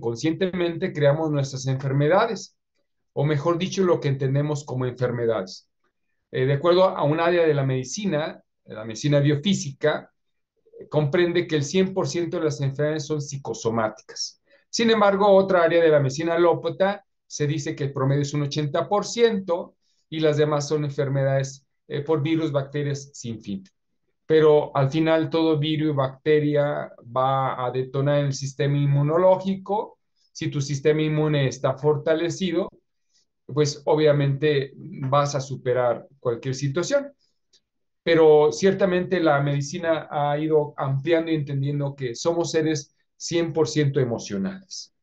inconscientemente creamos nuestras enfermedades, o mejor dicho, lo que entendemos como enfermedades. De acuerdo a un área de la medicina biofísica, comprende que el 100% de las enfermedades son psicosomáticas. Sin embargo, otra área de la medicina alópata se dice que el promedio es un 80% y las demás son enfermedades por virus, bacterias, sin fin. Pero al final todo virus y bacteria va a detonar en el sistema inmunológico. Si tu sistema inmune está fortalecido, pues obviamente vas a superar cualquier situación. Pero ciertamente la medicina ha ido ampliando y entendiendo que somos seres 100% emocionales.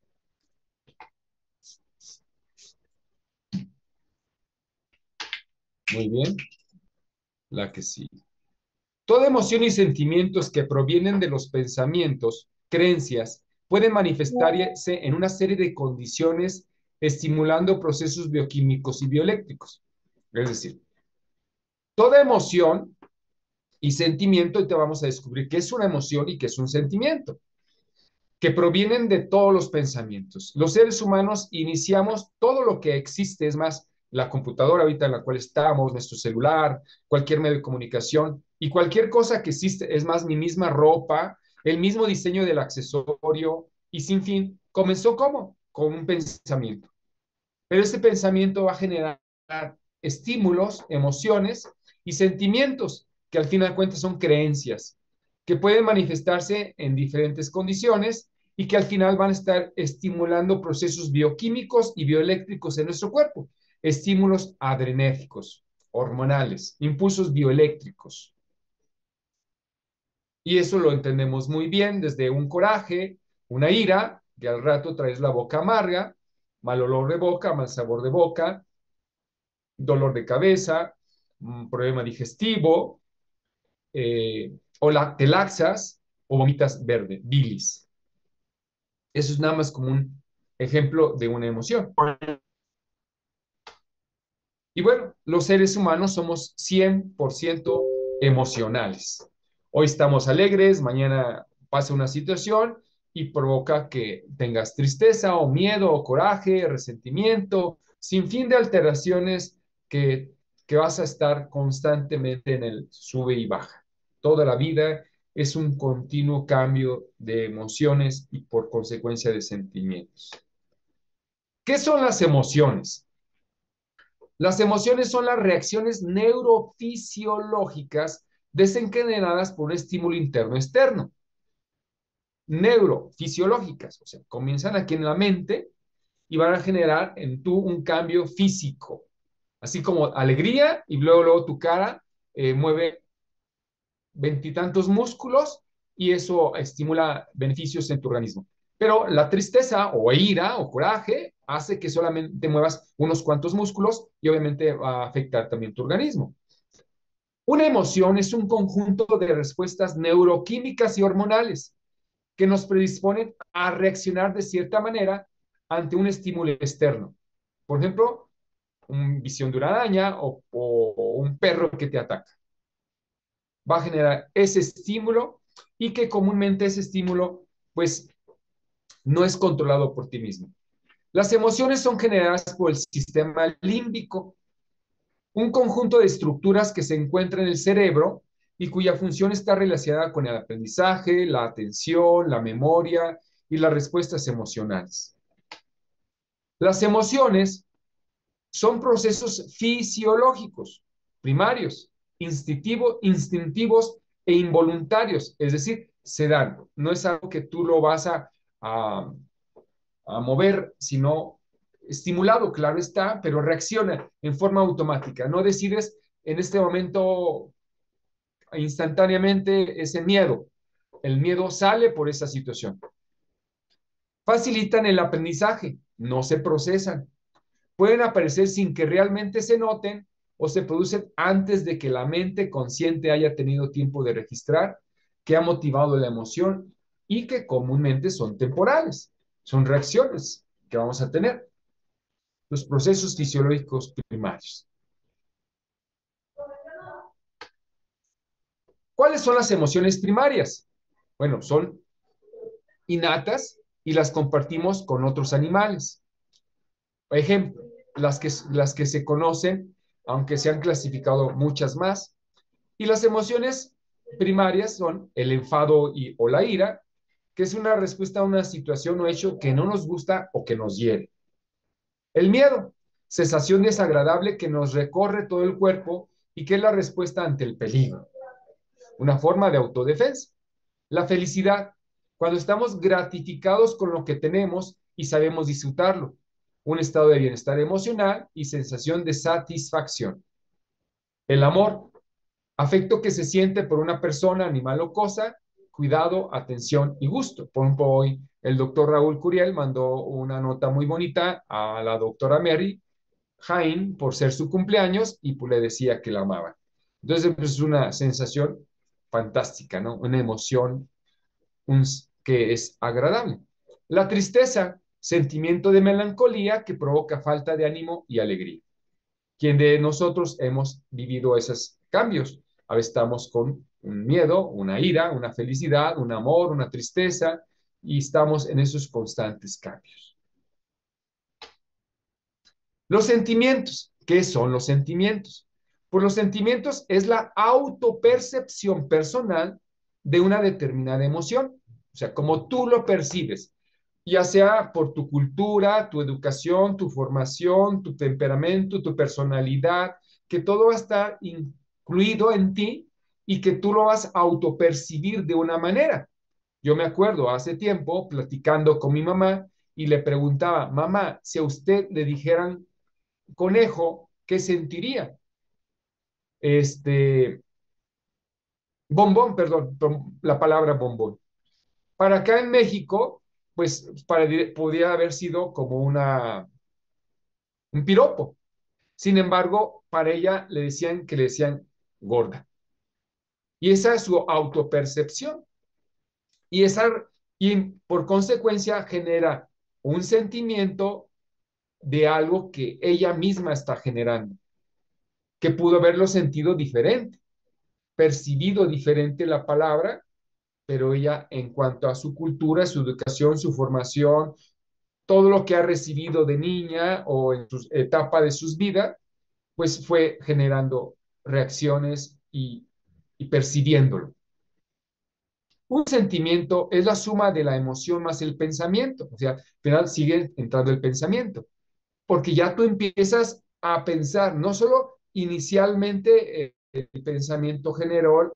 Muy bien, la que sí. Toda emoción y sentimientos que provienen de los pensamientos, creencias, pueden manifestarse en una serie de condiciones estimulando procesos bioquímicos y bioeléctricos. Es decir, toda emoción y sentimiento, y te vamos a descubrir qué es una emoción y qué es un sentimiento, que provienen de todos los pensamientos. Los seres humanos iniciamos todo lo que existe, es más, la computadora ahorita en la cual estamos, nuestro celular, cualquier medio de comunicación y cualquier cosa que existe, es más, mi misma ropa, el mismo diseño del accesorio y sin fin, comenzó como con un pensamiento. Pero ese pensamiento va a generar estímulos, emociones y sentimientos que al final de cuentas son creencias que pueden manifestarse en diferentes condiciones y que al final van a estar estimulando procesos bioquímicos y bioeléctricos en nuestro cuerpo, estímulos adrenérgicos, hormonales, impulsos bioeléctricos. Y eso lo entendemos muy bien desde un coraje, una ira, que al rato traes la boca amarga, mal olor de boca, mal sabor de boca, dolor de cabeza, un problema digestivo, te laxas o vomitas verde, bilis. Eso es nada más como un ejemplo de una emoción. Y bueno, los seres humanos somos 100% emocionales. Hoy estamos alegres, mañana pasa una situación y provoca que tengas tristeza o miedo o coraje, resentimiento, sin fin de alteraciones que, que vas a estar constantemente en el sube y baja. Toda la vida es un continuo cambio de emociones y por consecuencia de sentimientos. ¿Qué son las emociones? Las emociones son las reacciones neurofisiológicas desencadenadas por un estímulo interno-externo. Neurofisiológicas, o sea, comienzan aquí en la mente y van a generar en tú un cambio físico, así como alegría y luego tu cara mueve veintitantos músculos y eso estimula beneficios en tu organismo. Pero la tristeza o ira o coraje hace que solamente muevas unos cuantos músculos y obviamente va a afectar también tu organismo. Una emoción es un conjunto de respuestas neuroquímicas y hormonales que nos predisponen a reaccionar de cierta manera ante un estímulo externo. Por ejemplo, una visión de una araña o un perro que te ataca. Va a generar ese estímulo y que comúnmente ese estímulo pues no es controlado por ti mismo. Las emociones son generadas por el sistema límbico, un conjunto de estructuras que se encuentra en el cerebro y cuya función está relacionada con el aprendizaje, la atención, la memoria y las respuestas emocionales. Las emociones son procesos fisiológicos, primarios, instintivos e involuntarios, es decir, se dan. No es algo que tú lo vas a, a mover, sino estimulado, claro está, pero reacciona en forma automática. No decides en este momento instantáneamente ese miedo. El miedo sale por esa situación. Facilitan el aprendizaje, no se procesan. Pueden aparecer sin que realmente se noten o se producen antes de que la mente consciente haya tenido tiempo de registrar que ha motivado la emoción y que comúnmente son temporales, son reacciones que vamos a tener, los procesos fisiológicos primarios. ¿Cuáles son las emociones primarias? Bueno, son innatas y las compartimos con otros animales. Por ejemplo, las que se conocen, aunque se han clasificado muchas más, y las emociones primarias son el enfado o la ira, que es una respuesta a una situación o hecho que no nos gusta o que nos hiere. El miedo, sensación desagradable que nos recorre todo el cuerpo y que es la respuesta ante el peligro, una forma de autodefensa. La felicidad, cuando estamos gratificados con lo que tenemos y sabemos disfrutarlo, un estado de bienestar emocional y sensación de satisfacción. El amor, afecto que se siente por una persona, animal o cosa, cuidado, atención y gusto. Por ejemplo, hoy el doctor Raúl Curiel mandó una nota muy bonita a la doctora Mary Jain por ser su cumpleaños y pues le decía que la amaba. Entonces, pues, es una sensación fantástica, ¿no? Una emoción que es agradable. La tristeza, sentimiento de melancolía que provoca falta de ánimo y alegría. ¿Quién de nosotros hemos vivido esos cambios? A veces estamos con un miedo, una ira, una felicidad, un amor, una tristeza, y estamos en esos constantes cambios. Los sentimientos. ¿Qué son los sentimientos? Pues los sentimientos es la autopercepción personal de una determinada emoción. O sea, como tú lo percibes, ya sea por tu cultura, tu educación, tu formación, tu temperamento, tu personalidad, que todo va a estar incluido en ti y que tú lo vas a autopercibir de una manera. Yo me acuerdo hace tiempo platicando con mi mamá y le preguntaba, mamá, si a usted le dijeran conejo, ¿qué sentiría? Este, bombón, perdón, la palabra bombón. Para acá en México, pues podría haber sido como un piropo. Sin embargo, para ella le decían gorda. Y esa es su autopercepción. Y, esa, y por consecuencia genera un sentimiento de algo que ella misma está generando, que pudo haberlo sentido diferente, percibido diferente la palabra, pero ella en cuanto a su cultura, su educación, su formación, todo lo que ha recibido de niña o en su etapa de sus vidas, pues fue generando reacciones y percibiéndolo. Un sentimiento es la suma de la emoción más el pensamiento, o sea, al final sigue entrando el pensamiento, porque ya tú empiezas a pensar, no solo inicialmente el pensamiento generó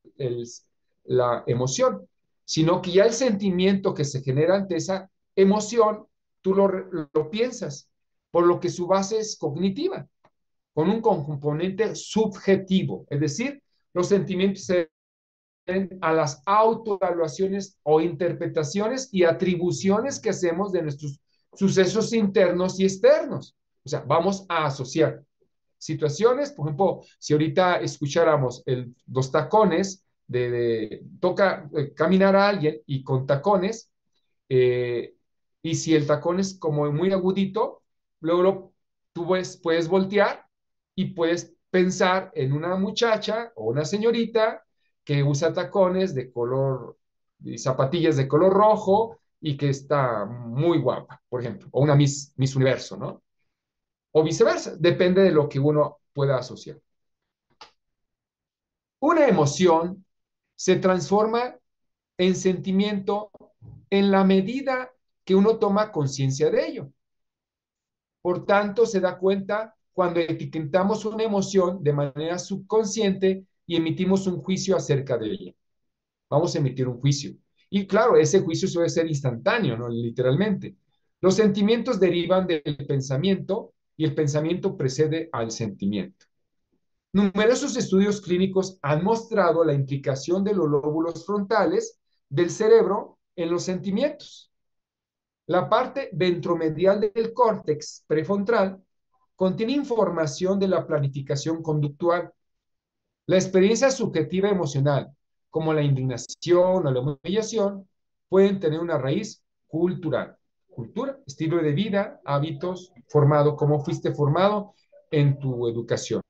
la emoción, sino que ya el sentimiento que se genera ante esa emoción, tú lo piensas, por lo que su base es cognitiva, con un componente subjetivo, es decir, los sentimientos se deben a las autoevaluaciones o interpretaciones y atribuciones que hacemos de nuestros sucesos internos y externos. O sea, vamos a asociar situaciones, por ejemplo, si ahorita escucháramos los tacones toca caminar a alguien y con tacones, eh, y si el tacón es como muy agudito, luego tú puedes voltear y puedes pensar en una muchacha o una señorita que usa tacones de color, y zapatillas de color rojo y que está muy guapa, por ejemplo, o una Miss Universo, ¿no? O viceversa, depende de lo que uno pueda asociar. Una emoción se transforma en sentimiento en la medida que uno toma conciencia de ello. Por tanto, se da cuenta cuando etiquetamos una emoción de manera subconsciente y emitimos un juicio acerca de ella. Vamos a emitir un juicio. Y claro, ese juicio suele ser instantáneo, ¿no? Literalmente. Los sentimientos derivan del pensamiento y el pensamiento precede al sentimiento. Numerosos estudios clínicos han mostrado la implicación de los lóbulos frontales del cerebro en los sentimientos. La parte ventromedial del córtex prefrontal contiene información de la planificación conductual. La experiencia subjetiva emocional, como la indignación o la humillación, pueden tener una raíz cultural. Cultura, estilo de vida, hábitos, formado, cómo fuiste formado en tu educación,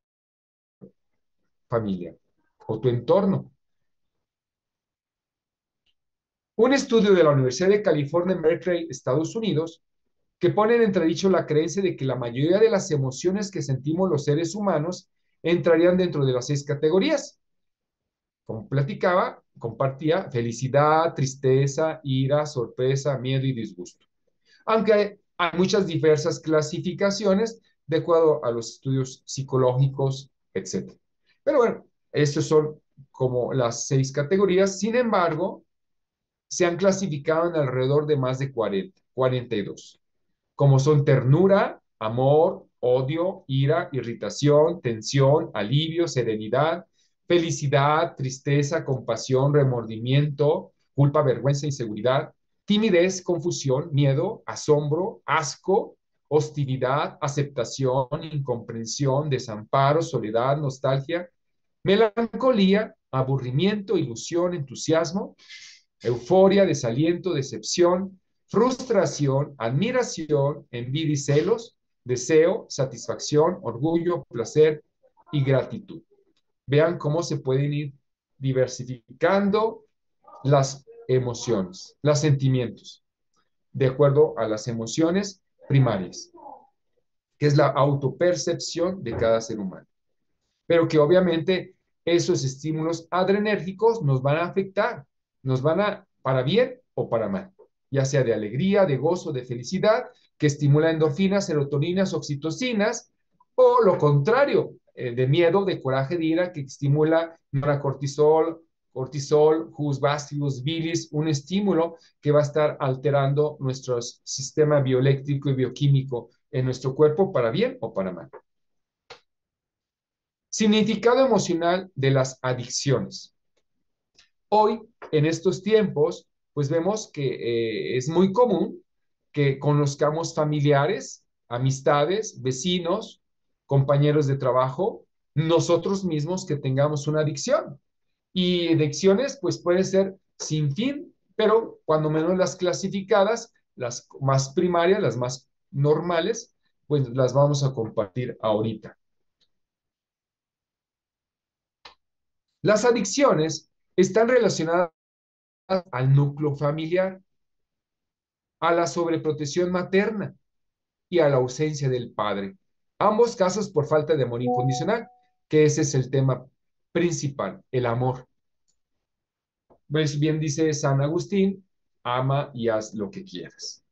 familia o tu entorno. Un estudio de la Universidad de California en Berkeley, Estados Unidos, que pone en entredicho la creencia de que la mayoría de las emociones que sentimos los seres humanos entrarían dentro de las 6 categorías. Como platicaba, compartía felicidad, tristeza, ira, sorpresa, miedo y disgusto. Aunque hay muchas diversas clasificaciones de acuerdo a los estudios psicológicos, etcétera. Pero bueno, estos son como las 6 categorías. Sin embargo, se han clasificado en alrededor de más de 40, 42, como son ternura, amor, odio, ira, irritación, tensión, alivio, serenidad, felicidad, tristeza, compasión, remordimiento, culpa, vergüenza, inseguridad, timidez, confusión, miedo, asombro, asco, hostilidad, aceptación, incomprensión, desamparo, soledad, nostalgia, melancolía, aburrimiento, ilusión, entusiasmo, euforia, desaliento, decepción, frustración, admiración, envidia y celos, deseo, satisfacción, orgullo, placer y gratitud. Vean cómo se pueden ir diversificando las emociones, los sentimientos, de acuerdo a las emociones primarias, que es la autopercepción de cada ser humano. Pero que obviamente esos estímulos adrenérgicos nos van a afectar, nos van a, para bien o para mal, ya sea de alegría, de gozo, de felicidad, que estimula endorfinas, serotoninas, oxitocinas, o lo contrario, de miedo, de coraje, de ira, que estimula cortisol, cortisol, jus vastius, bilis, un estímulo que va a estar alterando nuestro sistema bioeléctrico y bioquímico en nuestro cuerpo para bien o para mal. Significado emocional de las adicciones. Hoy, en estos tiempos, pues vemos que es muy común que conozcamos familiares, amistades, vecinos, compañeros de trabajo, nosotros mismos que tengamos una adicción. Y adicciones, pues puede ser sin fin, pero cuando menos las clasificadas, las más primarias, las más normales, pues las vamos a compartir ahorita. Las adicciones están relacionadas al núcleo familiar, a la sobreprotección materna y a la ausencia del padre. Ambos casos por falta de amor incondicional, que ese es el tema principal, el amor. Pues bien dice San Agustín, ama y haz lo que quieras.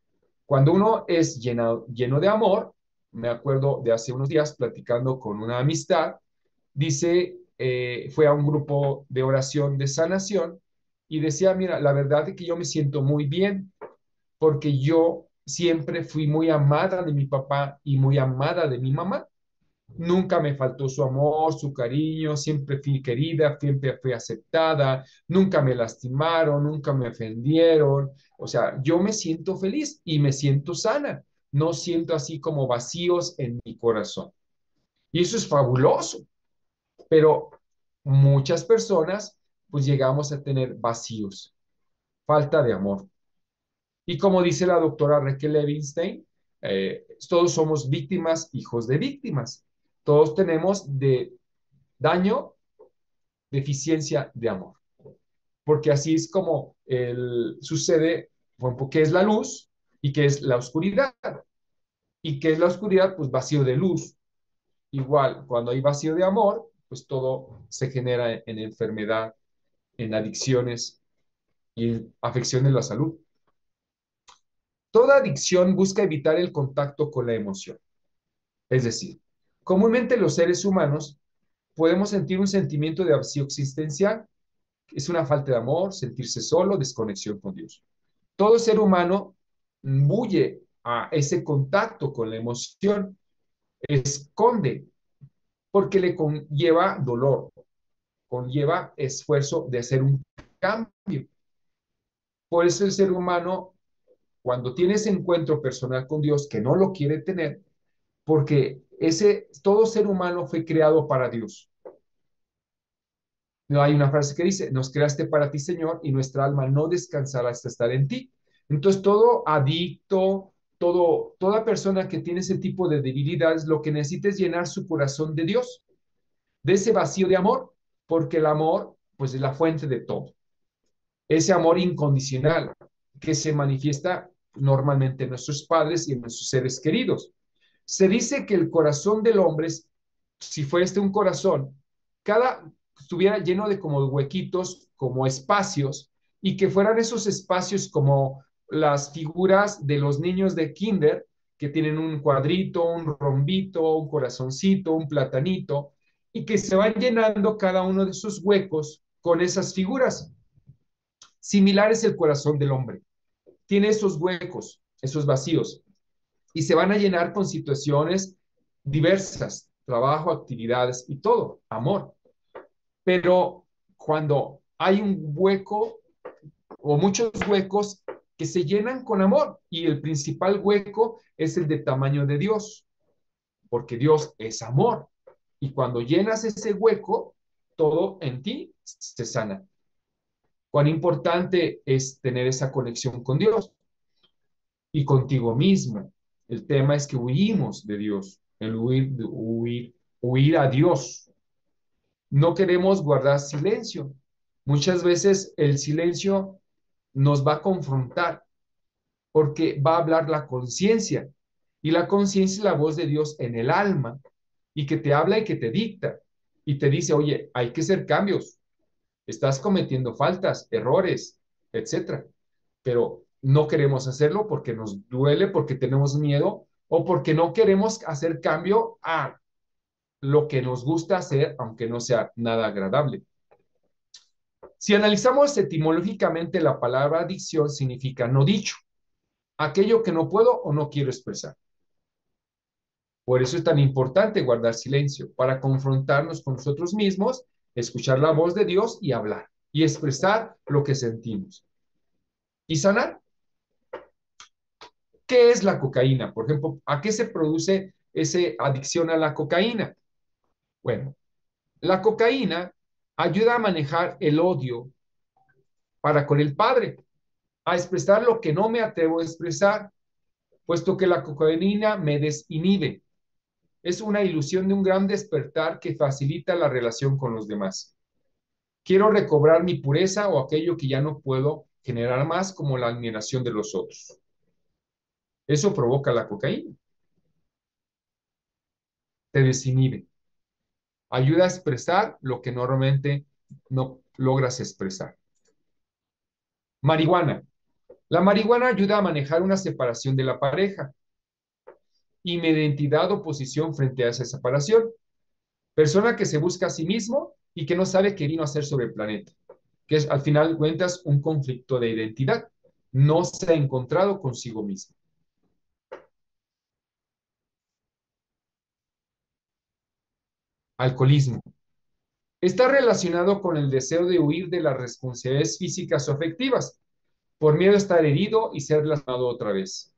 Cuando uno es lleno de amor, me acuerdo de hace unos días platicando con una amistad, dice, fue a un grupo de oración de sanación y decía, mira, la verdad es que yo me siento muy bien porque yo siempre fui muy amada de mi papá y muy amada de mi mamá. Nunca me faltó su amor, su cariño, siempre fui querida, siempre fui aceptada, nunca me lastimaron, nunca me ofendieron. O sea, yo me siento feliz y me siento sana. No siento así como vacíos en mi corazón. Y eso es fabuloso, pero muchas personas pues llegamos a tener vacíos, falta de amor. Y como dice la doctora Raquel Levinstein, todos somos víctimas, hijos de víctimas. Todos tenemos de daño, deficiencia de amor. Porque así es como sucede, que es la luz y que es la oscuridad. Y que es la oscuridad, pues vacío de luz. Igual, cuando hay vacío de amor, pues todo se genera en enfermedad, en adicciones y en afecciones de la salud. Toda adicción busca evitar el contacto con la emoción. Es decir, comúnmente los seres humanos podemos sentir un sentimiento de vacío existencial. Es una falta de amor, sentirse solo, desconexión con Dios. Todo ser humano huye a ese contacto con la emoción, esconde, porque le conlleva dolor, conlleva esfuerzo de hacer un cambio. Por eso el ser humano, cuando tiene ese encuentro personal con Dios, que no lo quiere tener, porque todo ser humano fue creado para Dios. No hay una frase que dice, nos creaste para ti, Señor, y nuestra alma no descansará hasta estar en ti. Entonces, todo adicto, toda persona que tiene ese tipo de debilidades, lo que necesita es llenar su corazón de Dios, de ese vacío de amor, porque el amor, pues, es la fuente de todo. ese amor incondicional que se manifiesta normalmente en nuestros padres y en nuestros seres queridos. Se dice que el corazón del hombre, si fuera un corazón, cada estuviera lleno de como huequitos, como espacios, y que fueran esos espacios como las figuras de los niños de kinder, que tienen un cuadrito, un rombito, un corazoncito, un platanito, y que se van llenando cada uno de esos huecos con esas figuras. Similar es el corazón del hombre. Tiene esos huecos, esos vacíos, y se van a llenar con situaciones diversas, trabajo, actividades y todo, amor. Pero cuando hay un hueco o muchos huecos que se llenan con amor, y el principal hueco es el de tamaño de Dios, porque Dios es amor. Y cuando llenas ese hueco, todo en ti se sana. Cuán importante es tener esa conexión con Dios y contigo mismo. El tema es que huimos de Dios, el huir a Dios. No queremos guardar silencio. Muchas veces el silencio nos va a confrontar porque va a hablar la conciencia. Y la conciencia es la voz de Dios en el alma y que te habla y que te dicta y te dice, oye, hay que hacer cambios, estás cometiendo faltas, errores, etcétera. Pero no queremos hacerlo porque nos duele, porque tenemos miedo o porque no queremos hacer cambio a lo que nos gusta hacer, aunque no sea nada agradable. Si analizamos etimológicamente, la palabra adicción significa no dicho, aquello que no puedo o no quiero expresar. Por eso es tan importante guardar silencio, para confrontarnos con nosotros mismos, escuchar la voz de Dios y hablar y expresar lo que sentimos. Y sanar. ¿Qué es la cocaína? Por ejemplo, ¿a qué se produce esa adicción a la cocaína? Bueno, la cocaína ayuda a manejar el odio para con el padre, a expresar lo que no me atrevo a expresar, puesto que la cocaína me desinhibe. Es una ilusión de un gran despertar que facilita la relación con los demás. Quiero recobrar mi pureza o aquello que ya no puedo generar más, como la admiración de los otros. Eso provoca la cocaína. Te desinhibe. Ayuda a expresar lo que normalmente no logras expresar. Marihuana. La marihuana ayuda a manejar una separación de la pareja y mi identidad o posición frente a esa separación. Persona que se busca a sí mismo y que no sabe qué vino a hacer sobre el planeta, que es al final de cuentas un conflicto de identidad. No se ha encontrado consigo mismo. Alcoholismo. Está relacionado con el deseo de huir de las responsabilidades físicas o afectivas, por miedo a estar herido y ser lastimado otra vez,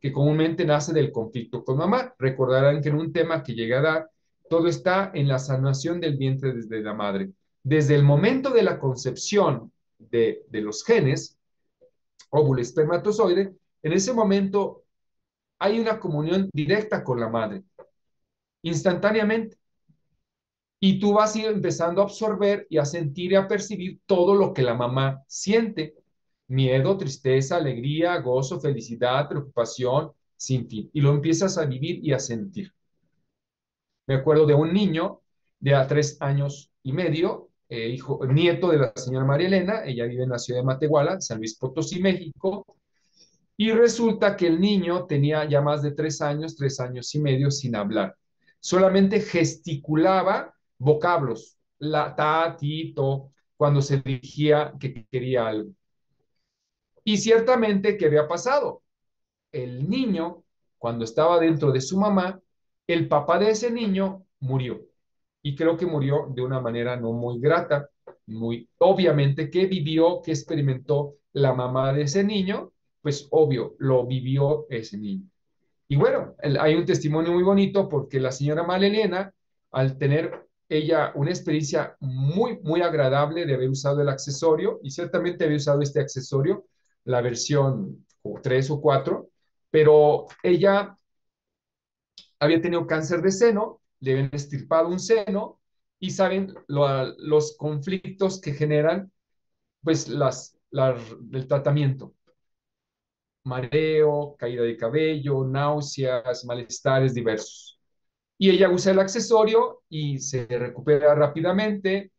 que comúnmente nace del conflicto con mamá. Recordarán que en un tema que llega a dar, todo está en la sanación del vientre desde la madre. Desde el momento de la concepción de los genes, óvulo, espermatozoide, en ese momento hay una comunión directa con la madre, instantáneamente. Y tú vas a ir empezando a absorber y a sentir y a percibir todo lo que la mamá siente. Miedo, tristeza, alegría, gozo, felicidad, preocupación, sin fin. Y lo empiezas a vivir y a sentir. Me acuerdo de un niño de a 3 años y medio, nieto de la señora María Elena. Ella vive en la ciudad de Matehuala, San Luis Potosí, México. Y resulta que el niño tenía ya más de 3 años, 3 años y medio sin hablar. Solamente gesticulaba vocablos, la, ta, ti, to, cuando se dirigía que quería algo. Y ciertamente, ¿qué había pasado? El niño, cuando estaba dentro de su mamá, el papá de ese niño murió. Y creo que murió de una manera no muy grata, muy obviamente. ¿Qué vivió, qué experimentó la mamá de ese niño? Pues obvio, lo vivió ese niño. Y bueno, hay un testimonio muy bonito porque la señora Malelena, al tener ella una experiencia muy, muy agradable de haber usado el accesorio, y ciertamente había usado este accesorio, la versión 3 o 4, pero ella había tenido cáncer de seno, le habían extirpado un seno, y saben los conflictos que generan pues del tratamiento: mareo, caída de cabello, náuseas, malestares diversos. Y ella usa el accesorio y se recupera rápidamente.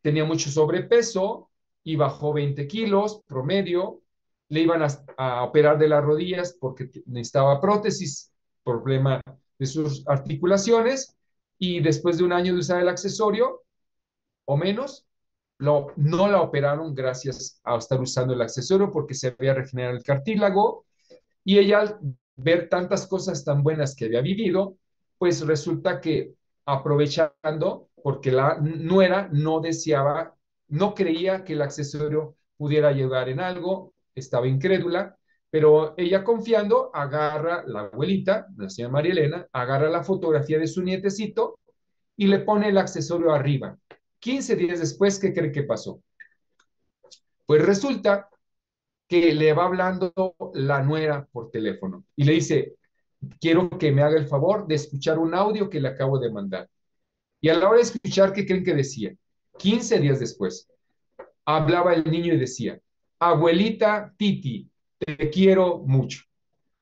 Tenía mucho sobrepeso y bajó 20 kilos promedio. Le iban a operar de las rodillas porque necesitaba prótesis, problema de sus articulaciones. Y después de un año de usar el accesorio o menos, no la operaron gracias a estar usando el accesorio, porque se había regenerado el cartílago. Y ella, al ver tantas cosas tan buenas que había vivido, pues resulta que, aprovechando, porque la nuera no deseaba, no creía que el accesorio pudiera ayudar en algo, estaba incrédula, pero ella, confiando, agarra la abuelita, la señora María Elena, agarra la fotografía de su nietecito y le pone el accesorio arriba. 15 días después, ¿qué cree que pasó? Pues resulta que le va hablando la nuera por teléfono y le dice: quiero que me haga el favor de escuchar un audio que le acabo de mandar. Y a la hora de escuchar, ¿qué creen que decía? 15 días después, hablaba el niño y decía: abuelita Titi, te quiero mucho.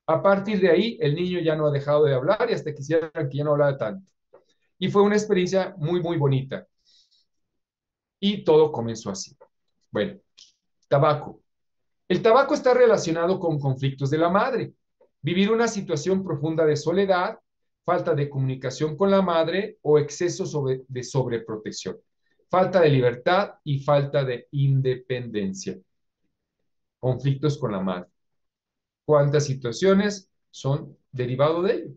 A partir de ahí, el niño ya no ha dejado de hablar y hasta quisiera que ya no hablara tanto. Y fue una experiencia muy, muy bonita. Y todo comenzó así. Bueno, tabaco. El tabaco está relacionado con conflictos de la madre: vivir una situación profunda de soledad, falta de comunicación con la madre o exceso de sobreprotección, falta de libertad y falta de independencia. Conflictos con la madre. ¿Cuántas situaciones son derivado de ello?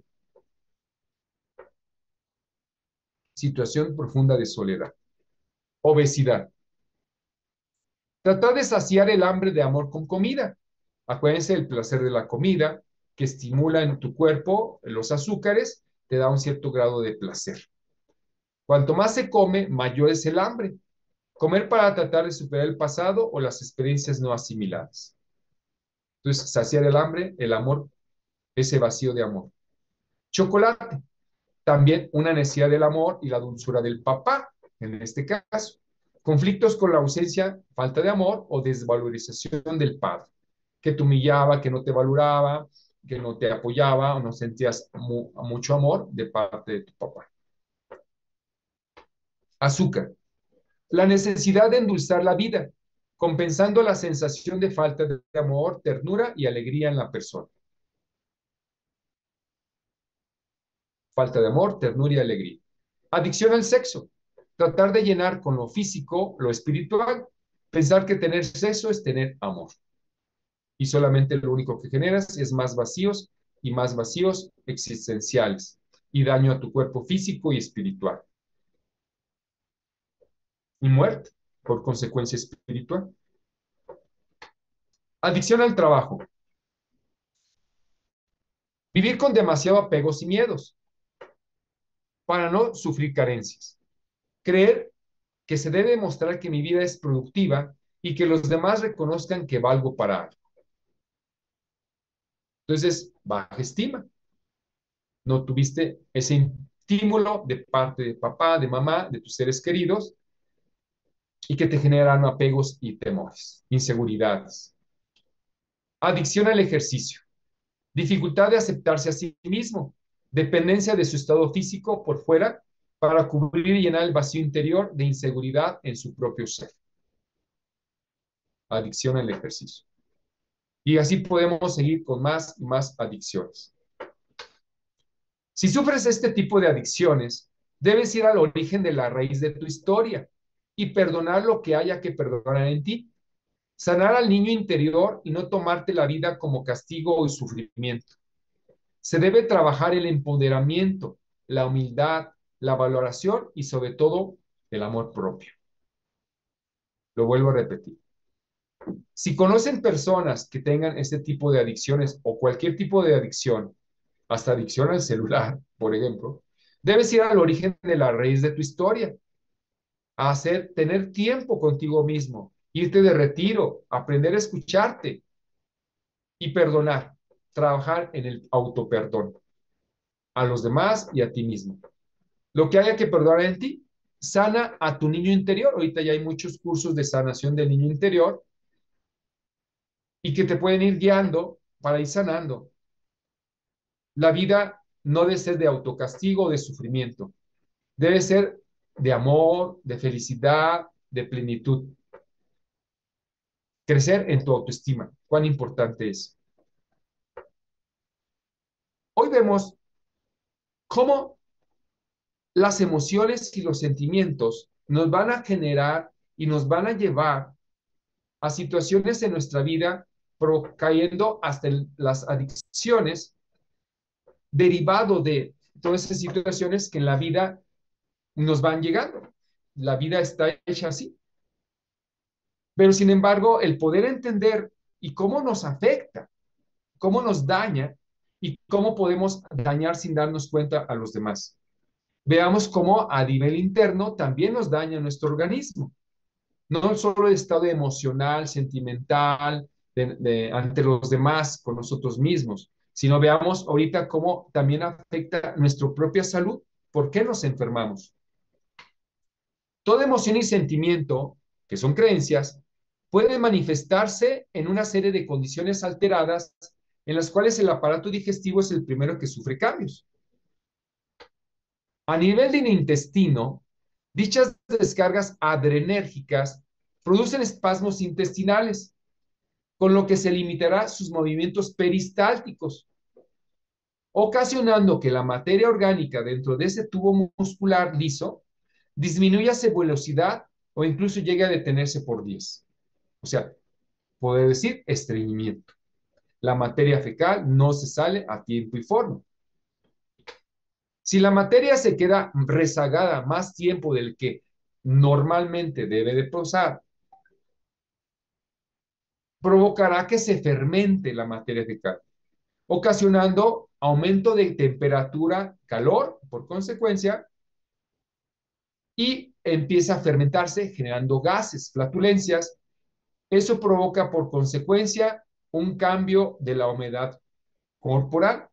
Situación profunda de soledad. Obesidad. Tratar de saciar el hambre de amor con comida. Acuérdense del placer de la comida, que estimula en tu cuerpo los azúcares, te da un cierto grado de placer. Cuanto más se come, mayor es el hambre. Comer para tratar de superar el pasado o las experiencias no asimiladas. Entonces, saciar el hambre, el amor, ese vacío de amor. Chocolate. También una necesidad del amor y la dulzura del papá, en este caso. Conflictos con la ausencia, falta de amor o desvalorización del padre, que te humillaba, que no te valoraba, que no te apoyaba o no sentías mucho amor de parte de tu papá. Azúcar. La necesidad de endulzar la vida, compensando la sensación de falta de amor, ternura y alegría en la persona. Falta de amor, ternura y alegría. Adicción al sexo. Tratar de llenar con lo físico lo espiritual. Pensar que tener sexo es tener amor. Y solamente lo único que generas es más vacíos y más vacíos existenciales y daño a tu cuerpo físico y espiritual. Y muerte por consecuencia espiritual. Adicción al trabajo. Vivir con demasiado apegos y miedos para no sufrir carencias. Creer que se debe demostrar que mi vida es productiva y que los demás reconozcan que valgo para algo. Entonces, baja estima. No tuviste ese estímulo de parte de papá, de mamá, de tus seres queridos, y que te generan apegos y temores, inseguridades. Adicción al ejercicio. Dificultad de aceptarse a sí mismo. Dependencia de su estado físico por fuera para cubrir y llenar el vacío interior de inseguridad en su propio ser. Adicción al ejercicio. Y así podemos seguir con más y más adicciones. Si sufres este tipo de adicciones, debes ir al origen de la raíz de tu historia y perdonar lo que haya que perdonar en ti. Sanar al niño interior y no tomarte la vida como castigo o sufrimiento. Se debe trabajar el empoderamiento, la humildad, la valoración y sobre todo el amor propio. Lo vuelvo a repetir. Si conocen personas que tengan este tipo de adicciones o cualquier tipo de adicción, hasta adicción al celular, por ejemplo, debes ir al origen de la raíz de tu historia, tener tiempo contigo mismo, irte de retiro, aprender a escucharte y perdonar, trabajar en el autoperdón a los demás y a ti mismo. Lo que haya que perdonar en ti, sana a tu niño interior. Ahorita ya hay muchos cursos de sanación del niño interior y que te pueden ir guiando para ir sanando. La vida no debe ser de autocastigo o de sufrimiento, debe ser de amor, de felicidad, de plenitud. Crecer en tu autoestima, cuán importante es. Hoy vemos cómo las emociones y los sentimientos nos van a generar y nos van a llevar a situaciones en nuestra vida, cayendo hasta en las adicciones, derivado de todas esas situaciones que en la vida nos van llegando. La vida está hecha así. Pero sin embargo, el poder entender y cómo nos afecta, cómo nos daña y cómo podemos dañar sin darnos cuenta a los demás. Veamos cómo a nivel interno también nos daña nuestro organismo. No solo el estado emocional, sentimental, ante los demás, con nosotros mismos, sino veamos ahorita cómo también afecta nuestra propia salud. ¿Por qué nos enfermamos? Toda emoción y sentimiento, que son creencias, puede manifestarse en una serie de condiciones alteradas en las cuales el aparato digestivo es el primero que sufre cambios. A nivel del intestino, dichas descargas adrenérgicas producen espasmos intestinales, con lo que se limitará sus movimientos peristálticos, ocasionando que la materia orgánica dentro de ese tubo muscular liso disminuya su velocidad o incluso llegue a detenerse por 10. O sea, puede decir estreñimiento. La materia fecal no se sale a tiempo y forma. Si la materia se queda rezagada más tiempo del que normalmente debe de pasar, provocará que se fermente la materia fecal, ocasionando aumento de temperatura, calor, por consecuencia, y empieza a fermentarse generando gases, flatulencias. Eso provoca por consecuencia un cambio de la humedad corporal.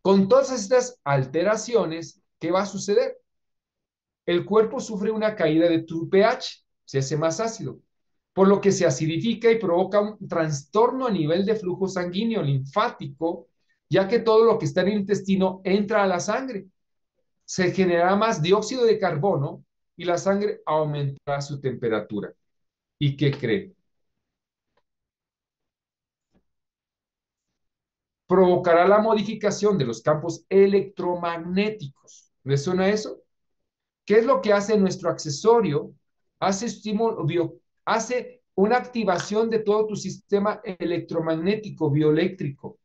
Con todas estas alteraciones, ¿qué va a suceder? El cuerpo sufre una caída de tu pH, se hace más ácido, por lo que se acidifica y provoca un trastorno a nivel de flujo sanguíneo linfático, ya que todo lo que está en el intestino entra a la sangre. Se generará más dióxido de carbono y la sangre aumentará su temperatura. ¿Y qué cree? Provocará la modificación de los campos electromagnéticos. ¿Le suena eso? ¿Qué es lo que hace nuestro accesorio? Hace estímulo, hace una activación de todo tu sistema electromagnético, bioeléctrico,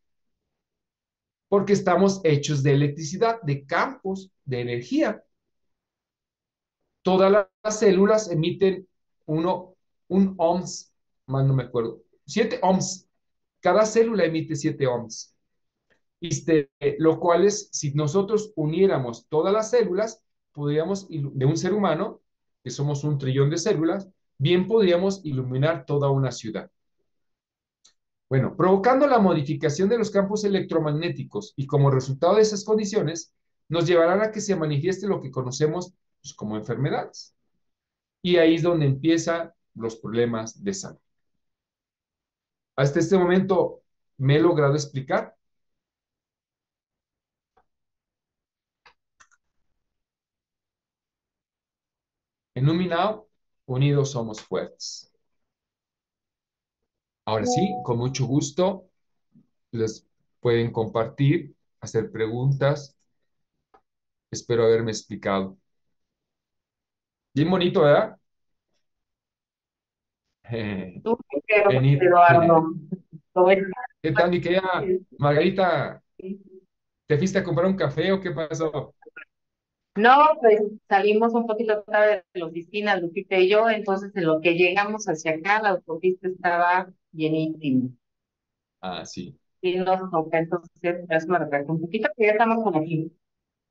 porque estamos hechos de electricidad, de campos, de energía. Todas las células emiten un ohms, más no me acuerdo, 7 ohms. Cada célula emite 7 ohms. Lo cual es, si nosotros uniéramos todas las células, podríamos, de un ser humano, que somos 1 trillón de células, bien podríamos iluminar toda una ciudad. Bueno, provocando la modificación de los campos electromagnéticos y como resultado de esas condiciones, nos llevarán a que se manifieste lo que conocemos pues, como enfermedades. Y ahí es donde empiezan los problemas de salud. Hasta este momento me he logrado explicar. En Uminao, unidos somos fuertes. Ahora sí, con mucho gusto, les pueden compartir, hacer preguntas. Espero haberme explicado. Bien bonito, ¿verdad? Pero, Venir. Eduardo, todo está ¿Qué tal, mi querida Margarita? ¿Te fuiste a comprar un café o qué pasó? No, pues salimos un poquito tarde de la oficina, Lupita y yo, entonces en lo que llegamos hacia acá, la autopista estaba llenísima. Ah, sí. Y nos toca entonces eso me retrasó un poquito, pero ya estamos por aquí.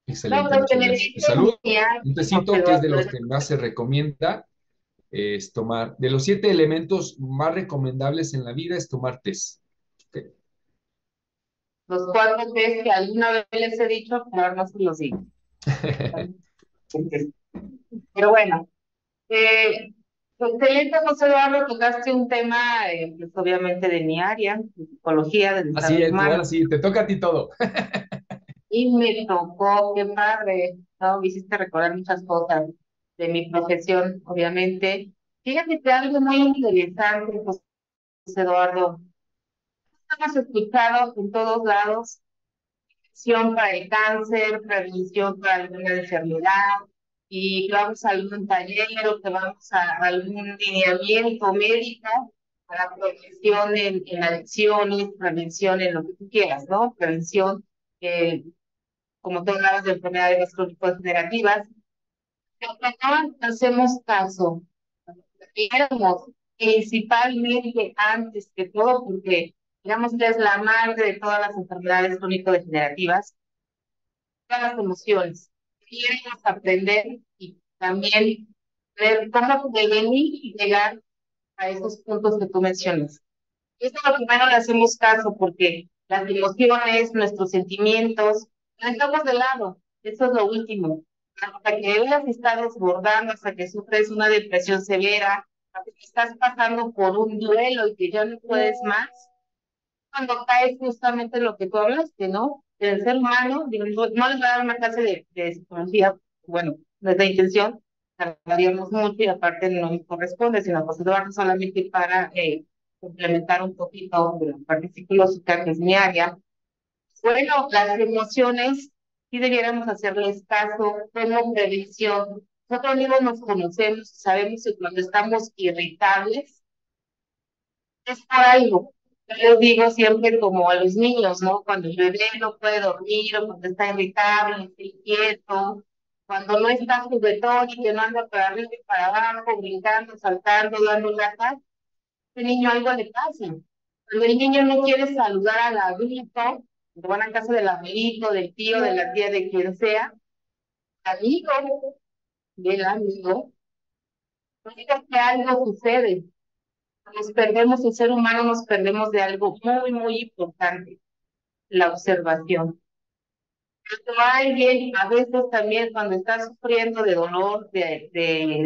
No, Excelente, lo que muchas me gracias. Pues dice salud. mi Un José tecito que es de Eduardo, los que más se recomienda, es tomar, de los 7 elementos más recomendables en la vida es tomar tés. Ok. los 4 T's que alguna vez les he dicho, pero ahora no se los digo. Pero bueno, eh, Excelente, José Eduardo, tocaste un tema, pues obviamente de mi área, de psicología, del Así desarrollo es, ahora humano, sí, te toca a ti todo. y me tocó, qué padre, ¿no? Me hiciste recordar muchas cosas de mi profesión, obviamente. Fíjate que algo muy interesante, José Eduardo, hemos escuchado en todos lados, prevención para el cáncer, prevención para alguna enfermedad, y que vamos a algún taller o que vamos a algún lineamiento médico para prevención en adicciones, prevención en lo que tú quieras, ¿no? Prevención, eh, como tú hablabas de enfermedades crónico-degenerativas, pero que no hacemos caso, digamos, principalmente antes que todo, porque digamos que es la madre de todas las enfermedades crónico-degenerativas, las emociones. Queremos aprender y también ver cómo prevenir y llegar a esos puntos que tú mencionas. Esto es lo primero le hacemos caso porque las emociones, nuestros sentimientos, las dejamos de lado. Eso es lo último. Hasta que veas que estás desbordando, hasta que sufres una depresión severa, hasta que estás pasando por un duelo y que ya no puedes más, cuando cae justamente lo que tú hablaste, ¿no? El ser humano, digo, no les voy a dar una clase de psicología, bueno, no es la intención, tardaríamos mucho y aparte no me corresponde, sino pues Eduardo solamente para complementar un poquito de la parte psicológica, que es mi área. Bueno, las emociones, sí debiéramos hacerles caso como prevención. Nosotros mismos nos conocemos, sabemos que cuando estamos irritables, es por algo. Yo digo siempre como a los niños, ¿no? Cuando el bebé no puede dormir o cuando está irritable, está inquieto, cuando no está juguetón y que no anda para arriba y para abajo, brincando, saltando, dando lata, ese niño algo le pasa. Cuando el niño no quiere saludar al adulto, cuando van a casa del abuelito, del tío, de la tía, de quien sea, amigo, del amigo, pues diga que algo sucede. Nos perdemos, el ser humano nos perdemos de algo muy, muy importante, la observación. Cuando alguien, a veces también cuando está sufriendo de dolor, de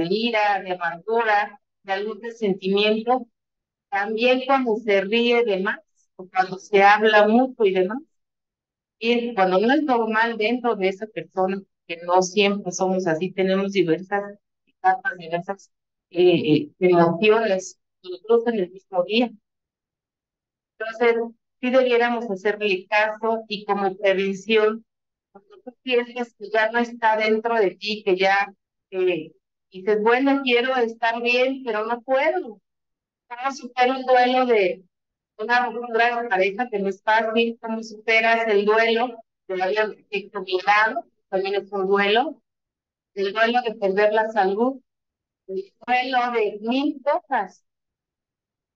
ira, de amargura, de algún sentimiento, también cuando se ríe de más, o cuando se habla mucho y demás, y cuando no es normal dentro de esa persona, que no siempre somos así, tenemos diversas etapas, diversas emociones, incluso en el mismo día. Entonces, sí debiéramos hacerle caso y como prevención, cuando tú sientes que ya no está dentro de ti, que ya dices, bueno, quiero estar bien, pero no puedo. ¿Cómo supero un duelo de una ruptura de pareja que no es fácil? ¿Cómo superas el duelo de alguien que combinado? También es un duelo. El duelo de perder la salud, el duelo de mil cosas.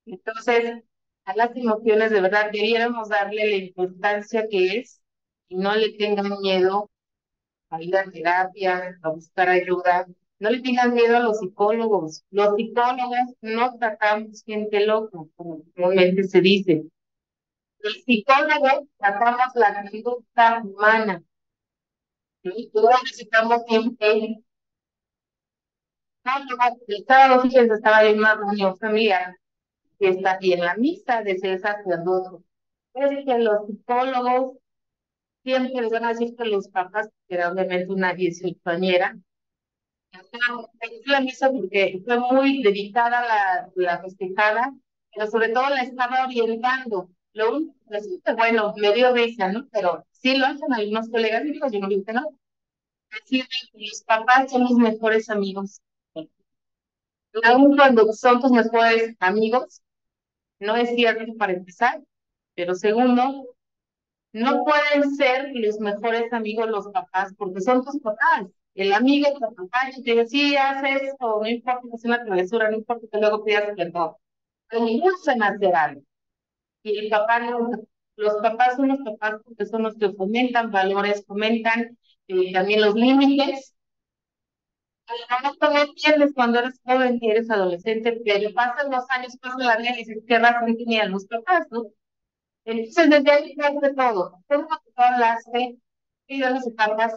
Entonces, a las emociones de verdad debiéramos darle la importancia que es y no le tengan miedo a ir a terapia, a buscar ayuda. No le tengan miedo a los psicólogos. Los psicólogos no tratamos gente loca, como comúnmente se dice. Los psicólogos tratamos la conducta humana. ¿Sí? Todos necesitamos gente. No, no, el sábado, fíjense, estaba en una reunión familiar que está aquí en la misa de ser sacerdote. Es que los psicólogos siempre les van a decir que los papás, que era obviamente una 18añera, es la misa porque fue muy dedicada la festejada, pero sobre todo la estaba orientando. Lo único que resulta, bueno, me dio risa, ¿no? Pero sí lo hacen algunos colegas míos, yo no digo que no. Decir que los papás son los mejores amigos. Aún cuando son tus mejores amigos, no es cierto para empezar, pero segundo, no pueden ser los mejores amigos los papás, porque son tus papás. El amigo, tu papá, y te dice, sí, haz esto, no importa que sea una travesura, no importa que luego pidas perdón. Pero impulsan a hacer algo. Y el papá no, los papás son los papás porque son los que fomentan valores, fomentan también los límites. A lo mejor no entiendes cuando eres joven y eres adolescente, pero pasan los años, pasan la vida y dices, ¿qué razón tenían los papás, no? Entonces, desde ahí parte todo. Todo lo que tú hablaste y de las etapas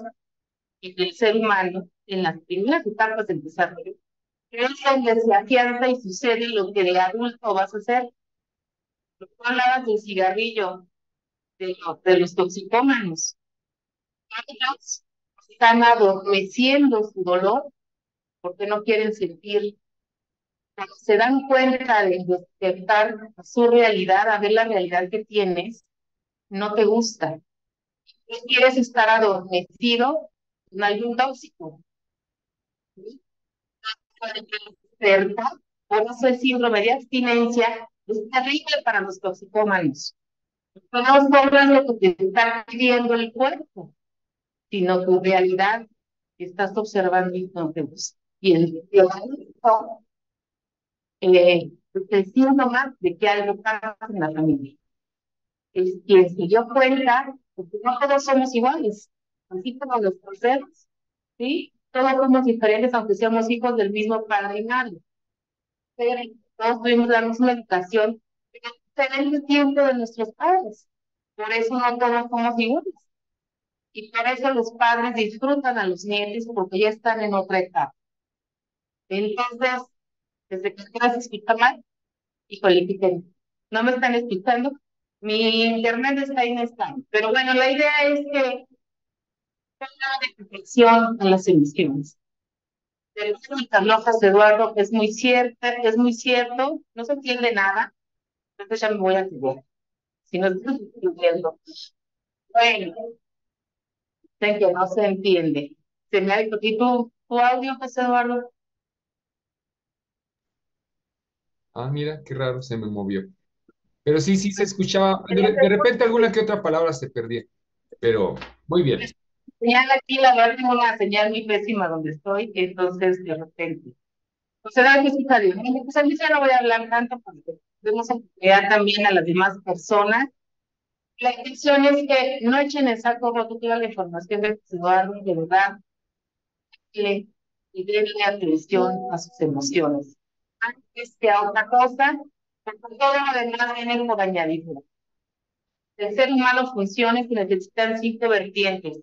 del ser humano, en las primeras etapas del desarrollo. Es donde se afianza y sucede lo que de adulto vas a hacer. Tú hablabas del cigarrillo, de los toxicómanos. Ellos están adormeciendo su dolor porque no quieren sentir. Cuando se dan cuenta de despertar a su realidad, a ver la realidad que tienes, no te gusta. Tú quieres estar adormecido en algún tóxico. ¿Sí? Despertar, por eso el síndrome de abstinencia es terrible para los toxicómanos. No solo es lo que te está pidiendo el cuerpo, sino tu realidad que estás observando y no te gusta. Y el síntoma de que algo pasa en la familia. Es quien se dio cuenta, porque no todos somos iguales, así como los procesos, ¿sí? Todos somos diferentes, aunque seamos hijos del mismo padre y madre. Pero todos tuvimos la misma educación, pero diferente tiempo de nuestros padres. Por eso no todos somos iguales. Y por eso los padres disfrutan a los nietos porque ya están en otra etapa. Entonces, desde que estás escuchando mal, híjole, no me están escuchando. Mi internet está inestable. Pero bueno, la idea es que tenga de protección a las emisiones. De las técnicas Eduardo, es muy cierto, no se entiende nada. Entonces ya me voy a activar. Si no estoy entendiendo. Bueno, sé que no se entiende. Se me ha dicho, ¿y tu audio, José Eduardo? Ah, mira, qué raro, se me movió. Pero sí, sí se escuchaba, de repente alguna que otra palabra se perdía, pero muy bien. Señal aquí, la verdad, tengo una señal muy pésima donde estoy, entonces de repente. Pues se da que sí está bien. Pues a mí ya no voy a hablar tanto porque demos oportunidad también a las demás personas. La intención es que no echen el saco roto toda la información de Eduardo, de verdad, y denle atención a sus emociones. Antes que a otra cosa, porque todo lo demás viene por añadidura. El ser humano funciona y necesitan 5 vertientes: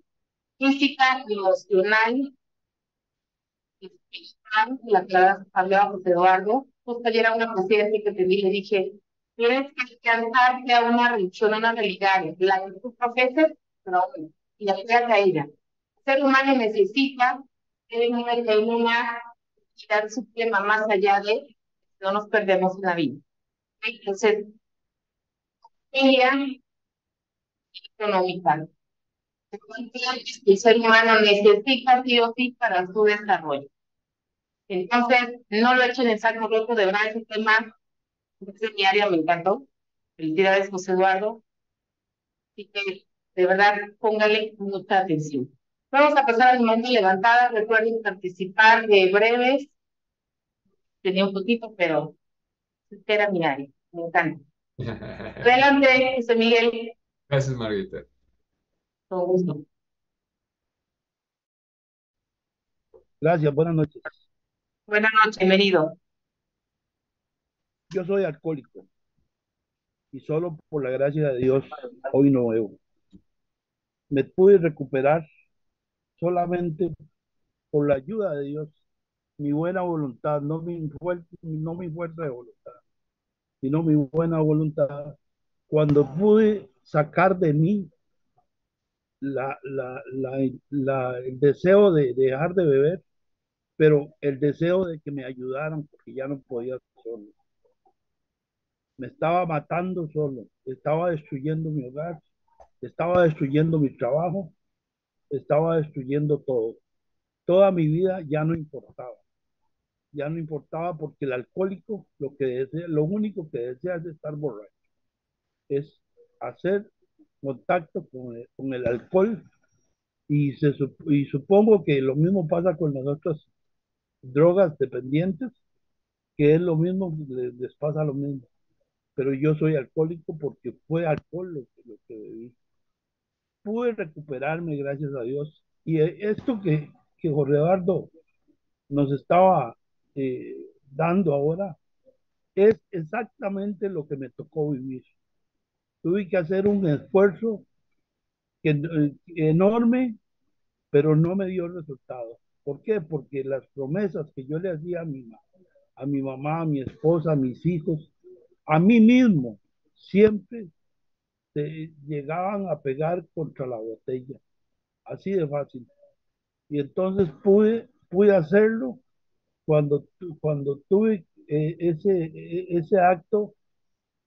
física, emocional, la que hablaba José Eduardo. Justo ayer a una paciente que te le dije, tienes que alcanzarte a una religión, a una realidad, la que tú profeses, pero bueno, y apégate a ella. El ser humano necesita tener una identidad suprema más allá de no nos perdemos en la vida. Entonces, ella económica. El ser humano necesita sí o sí para su desarrollo. Entonces, no lo echen en saco roto, de verdad, ese tema es mi área, me encantó. Felicidades, José Eduardo. Así que, de verdad, póngale mucha atención. Vamos a pasar al momento levantada. Recuerden participar de breves. Tenía un poquito, pero era mi área. Me encanta. Adelante, José Miguel. Gracias, Margarita. Con gusto. Gracias, buenas noches. Buenas noches, bienvenido. Yo soy alcohólico y solo por la gracia de Dios hoy no bebo. Me pude recuperar solamente por la ayuda de Dios, mi buena voluntad, no mi fuerza de voluntad, sino mi buena voluntad. Cuando pude sacar de mí la, la, la, el deseo de dejar de beber, pero el deseo de que me ayudaran porque ya no podía solo. Me estaba matando solo, estaba destruyendo mi hogar, estaba destruyendo mi trabajo, estaba destruyendo todo. Toda mi vida ya no importaba porque el alcohólico lo que desea, lo único que desea es estar borracho, es hacer contacto con el alcohol y supongo que lo mismo pasa con las otras drogas dependientes, que es lo mismo, les pasa lo mismo. Pero yo soy alcohólico porque fue alcohol lo que bebí. Pude recuperarme, gracias a Dios. Y esto que Jorge Eduardo nos estaba eh, dando ahora es exactamente lo que me tocó vivir. Tuve que hacer un esfuerzo enorme, pero no me dio resultado. ¿Por qué? Porque las promesas que yo le hacía a mi mamá, a mi esposa, a mis hijos, a mí mismo, siempre llegaban a pegar contra la botella, así de fácil. Y entonces pude hacerlo cuando tuve ese acto,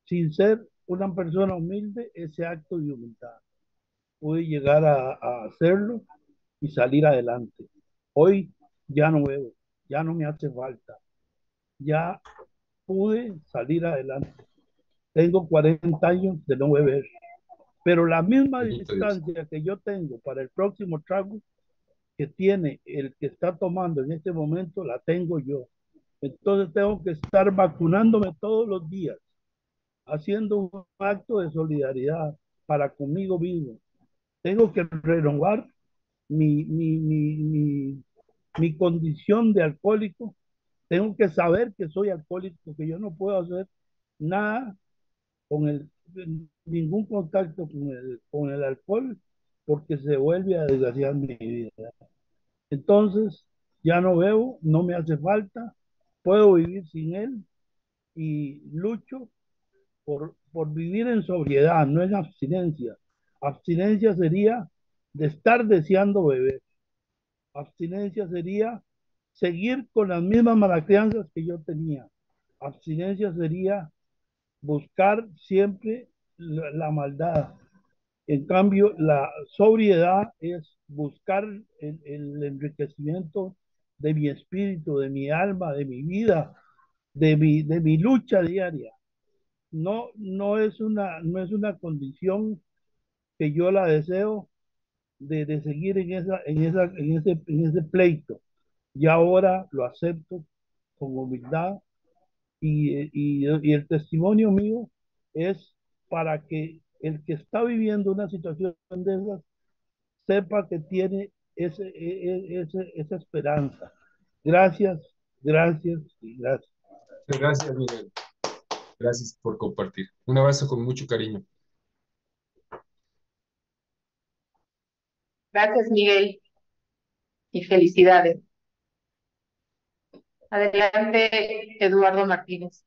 sin ser una persona humilde, ese acto de humildad. Pude llegar a hacerlo y salir adelante. Hoy ya no bebo, ya no me hace falta, ya pude salir adelante. Tengo 40 años de no beber, pero la misma Bendito Dios. distancia que yo tengo para el próximo trago que tiene el que está tomando en este momento, la tengo yo. Entonces tengo que estar vacunándome todos los días, haciendo un acto de solidaridad para conmigo mismo. Tengo que renovar mi, mi, mi, mi, mi condición de alcohólico. Tengo que saber que soy alcohólico, que yo no puedo hacer nada con ningún contacto con el alcohol, porque se vuelve a desgraciar mi vida. Entonces, ya no bebo, no me hace falta, puedo vivir sin él y lucho por vivir en sobriedad, no en abstinencia. Abstinencia sería de estar deseando beber. Abstinencia sería seguir con las mismas malacrianzas que yo tenía. Abstinencia sería buscar siempre maldad. En cambio, la sobriedad es buscar el enriquecimiento de mi espíritu, de mi alma, de mi vida, de mi lucha diaria. No es una condición que yo la deseo de seguir en ese pleito. Y ahora lo acepto con humildad y el testimonio mío es para que el que está viviendo una situación de esas sepa que tiene esa esperanza. Gracias, gracias y gracias. Gracias, Miguel. Gracias por compartir. Un abrazo con mucho cariño. Gracias, Miguel, y felicidades. Adelante, Eduardo Martínez.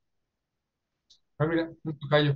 Ah, mira, un tocayo.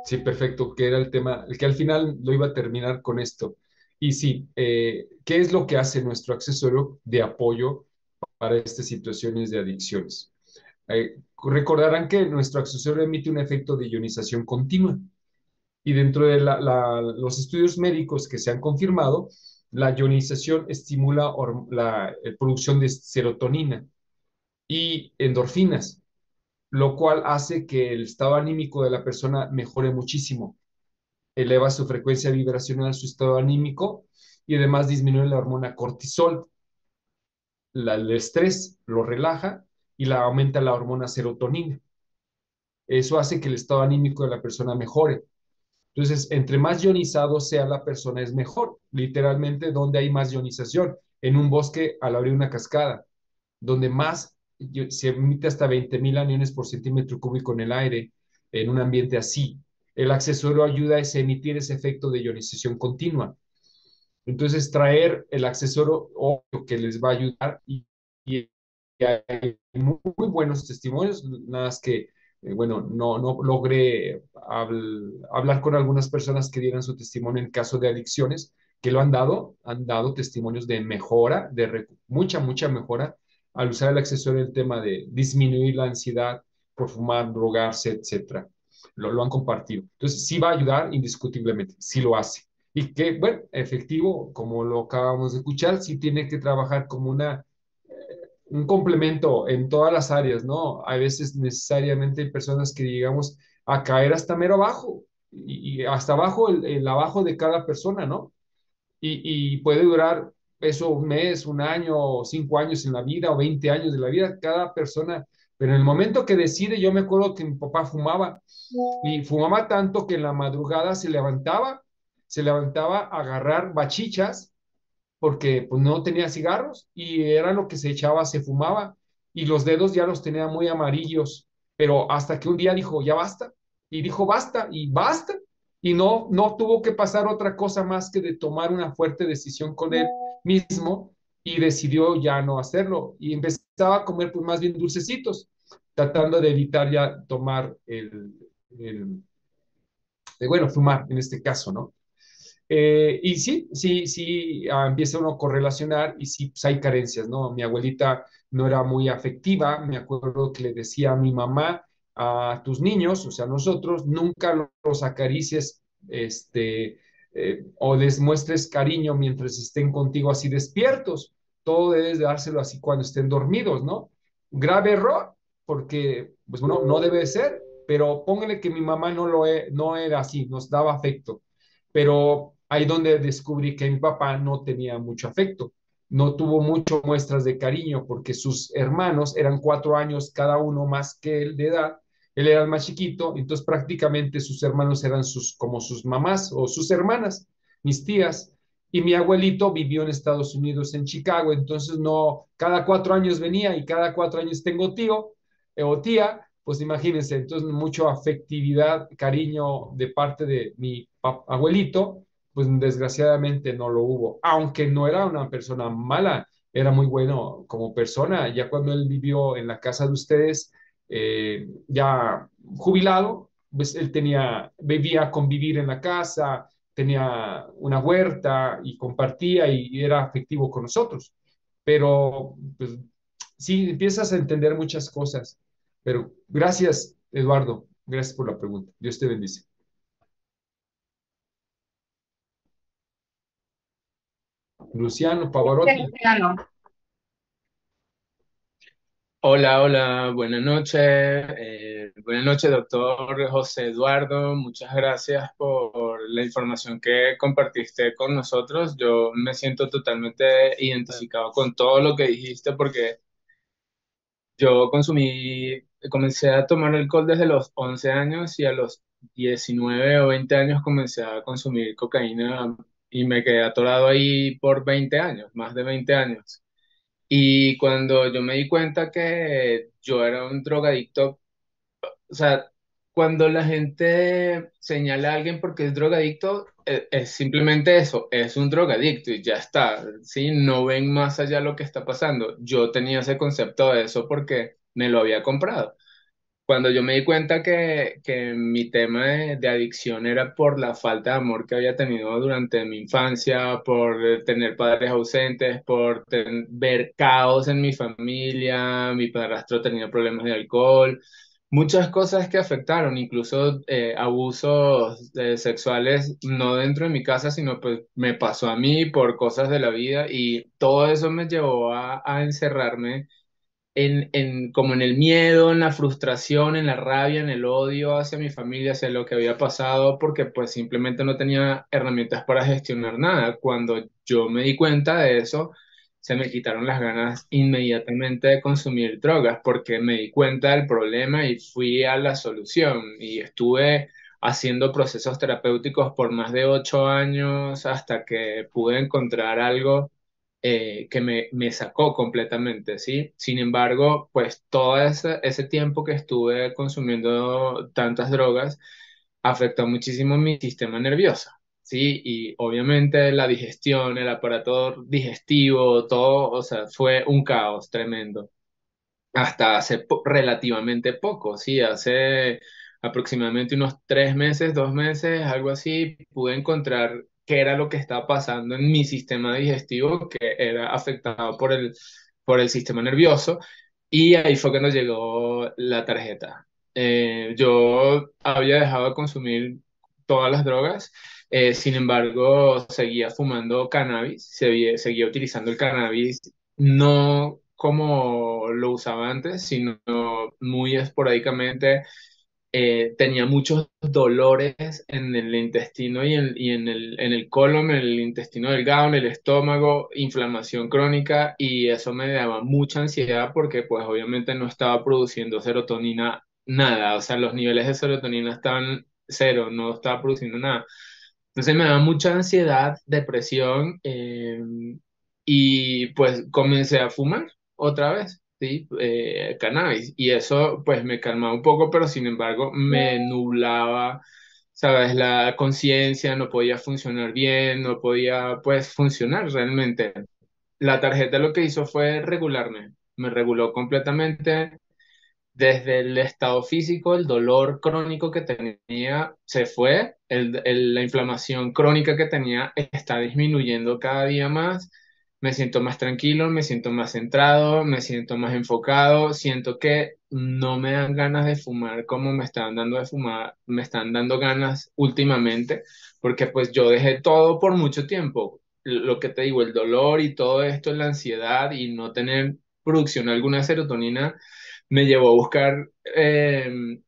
Sí, perfecto, que era el tema, el que al final lo iba a terminar con esto. Y sí, ¿qué es lo que hace nuestro accesorio de apoyo para estas situaciones de adicciones? Recordarán que nuestro accesorio emite un efecto de ionización continua y dentro de los estudios médicos que se han confirmado, la ionización estimula la producción de serotonina y endorfinas, lo cual hace que el estado anímico de la persona mejore muchísimo, eleva su frecuencia vibracional, su estado anímico y además disminuye la hormona cortisol. El estrés lo relaja y aumenta la hormona serotonina. Eso hace que el estado anímico de la persona mejore. Entonces, entre más ionizado sea la persona es mejor. Literalmente, donde hay más ionización, en un bosque al abrir una cascada, donde más se emite hasta 20.000 aniones por centímetro cúbico en el aire, en un ambiente así. El accesorio ayuda a emitir ese efecto de ionización continua. Entonces, traer el accesorio obvio que les va a ayudar y hay muy buenos testimonios, nada más que, bueno, no logré hablar con algunas personas que dieran su testimonio en caso de adicciones, que lo han dado testimonios de mejora, de mucha mejora al usar el accesorio, el tema de disminuir la ansiedad por fumar, drogarse, etcétera. Lo han compartido. Entonces, sí va a ayudar indiscutiblemente, sí lo hace. Y que, bueno, efectivo, como lo acabamos de escuchar, sí tiene que trabajar como un complemento en todas las áreas, ¿no? A veces necesariamente hay personas que llegamos a caer hasta mero abajo y hasta abajo, el abajo de cada persona, ¿no? Y puede durar eso un mes, un año, o 5 años en la vida, o 20 años de la vida, cada persona. Pero en el momento que decide, yo me acuerdo que mi papá fumaba y fumaba tanto que en la madrugada se levantaba a agarrar bachichas porque pues no tenía cigarros y era lo que se echaba, se fumaba y los dedos ya los tenía muy amarillos, pero hasta que un día dijo, ya basta, y dijo, basta, y no tuvo que pasar otra cosa más que de tomar una fuerte decisión con él mismo y decidió ya no hacerlo y empezaba a comer pues más bien dulcecitos, tratando de evitar ya tomar bueno, fumar en este caso, ¿no? Y sí, empieza uno a correlacionar y sí, pues hay carencias, ¿no? Mi abuelita no era muy afectiva, me acuerdo que le decía a mi mamá, a tus niños, o sea, a nosotros, nunca los acaricies, o les muestres cariño mientras estén contigo así despiertos, todo debes de dárselo así cuando estén dormidos, ¿no? Grave error, porque, pues bueno, no debe ser, pero póngale que mi mamá no era así, nos daba afecto, pero ahí donde descubrí que mi papá no tenía mucho afecto, no tuvo muchas muestras de cariño porque sus hermanos eran 4 años cada uno más que él de edad, él era el más chiquito, entonces prácticamente sus hermanos eran como sus mamás o sus hermanas, mis tías, y mi abuelito vivió en Estados Unidos, en Chicago, entonces no, cada 4 años venía y cada 4 años tengo tío o tía, pues imagínense, entonces mucha afectividad, cariño de parte de mi abuelito, pues desgraciadamente no lo hubo, aunque no era una persona mala, era muy bueno como persona, ya cuando él vivió en la casa de ustedes, ya jubilado, pues él vivía a convivir en la casa, tenía una huerta y compartía y era afectivo con nosotros, pero pues sí, empiezas a entender muchas cosas. Pero gracias, Eduardo. Gracias por la pregunta. Dios te bendice. Luciano Pavarotti. Hola, hola, buenas noches, doctor José Eduardo. Muchas gracias por la información que compartiste con nosotros. Yo me siento totalmente identificado con todo lo que dijiste porque yo comencé a tomar alcohol desde los 11 años y a los 19 o 20 años comencé a consumir cocaína y me quedé atorado ahí por 20 años, más de 20 años. Y cuando yo me di cuenta que yo era un drogadicto, o sea, cuando la gente señala a alguien porque es drogadicto, es simplemente eso, es un drogadicto y ya está, ¿sí? No ven más allá lo que está pasando. Yo tenía ese concepto de eso porque me lo había comprado. Cuando yo me di cuenta que mi tema de adicción era por la falta de amor que había tenido durante mi infancia, por tener padres ausentes, por ver caos en mi familia, mi padrastro tenía problemas de alcohol, muchas cosas que afectaron, incluso abusos sexuales, no dentro de mi casa, sino pues me pasó a mí por cosas de la vida y todo eso me llevó a encerrarme como en el miedo, en la frustración, en la rabia, en el odio hacia mi familia, hacia lo que había pasado, porque pues simplemente no tenía herramientas para gestionar nada. Cuando yo me di cuenta de eso, se me quitaron las ganas inmediatamente de consumir drogas, porque me di cuenta del problema y fui a la solución. Y estuve haciendo procesos terapéuticos por más de 8 años hasta que pude encontrar algo que me sacó completamente, ¿sí? Sin embargo, pues todo ese tiempo que estuve consumiendo tantas drogas afectó muchísimo mi sistema nervioso, ¿sí? Y obviamente la digestión, el aparato digestivo, todo, o sea, fue un caos tremendo hasta hace relativamente poco, sí, hace aproximadamente unos 3 meses, 2 meses, algo así, pude encontrar qué era lo que estaba pasando en mi sistema digestivo, que era afectado por el sistema nervioso, y ahí fue cuando llegó la tarjeta. Yo había dejado de consumir todas las drogas. Sin embargo, seguía fumando cannabis, seguía utilizando el cannabis no como lo usaba antes, sino muy esporádicamente. Tenía muchos dolores en el intestino en el colon, en el intestino delgado, en el estómago, inflamación crónica, y eso me daba mucha ansiedad porque pues obviamente no estaba produciendo serotonina nada, o sea, los niveles de serotonina estaban cero, no estaba produciendo nada. Entonces me daba mucha ansiedad, depresión, y pues comencé a fumar otra vez, ¿sí? Cannabis. Y eso pues me calmaba un poco, pero sin embargo me nublaba, ¿sabes? La conciencia, no podía funcionar bien, no podía pues funcionar realmente. La tarjeta lo que hizo fue regularme, me reguló completamente. Desde el estado físico, el dolor crónico que tenía se fue, la inflamación crónica que tenía está disminuyendo cada día más, me siento más tranquilo, me siento más centrado, me siento más enfocado, siento que no me dan ganas de fumar como me estaban dando de fumar, me están dando ganas últimamente, porque pues yo dejé todo por mucho tiempo, lo que te digo, el dolor y todo esto, la ansiedad y no tener producción alguna de serotonina me llevó a buscar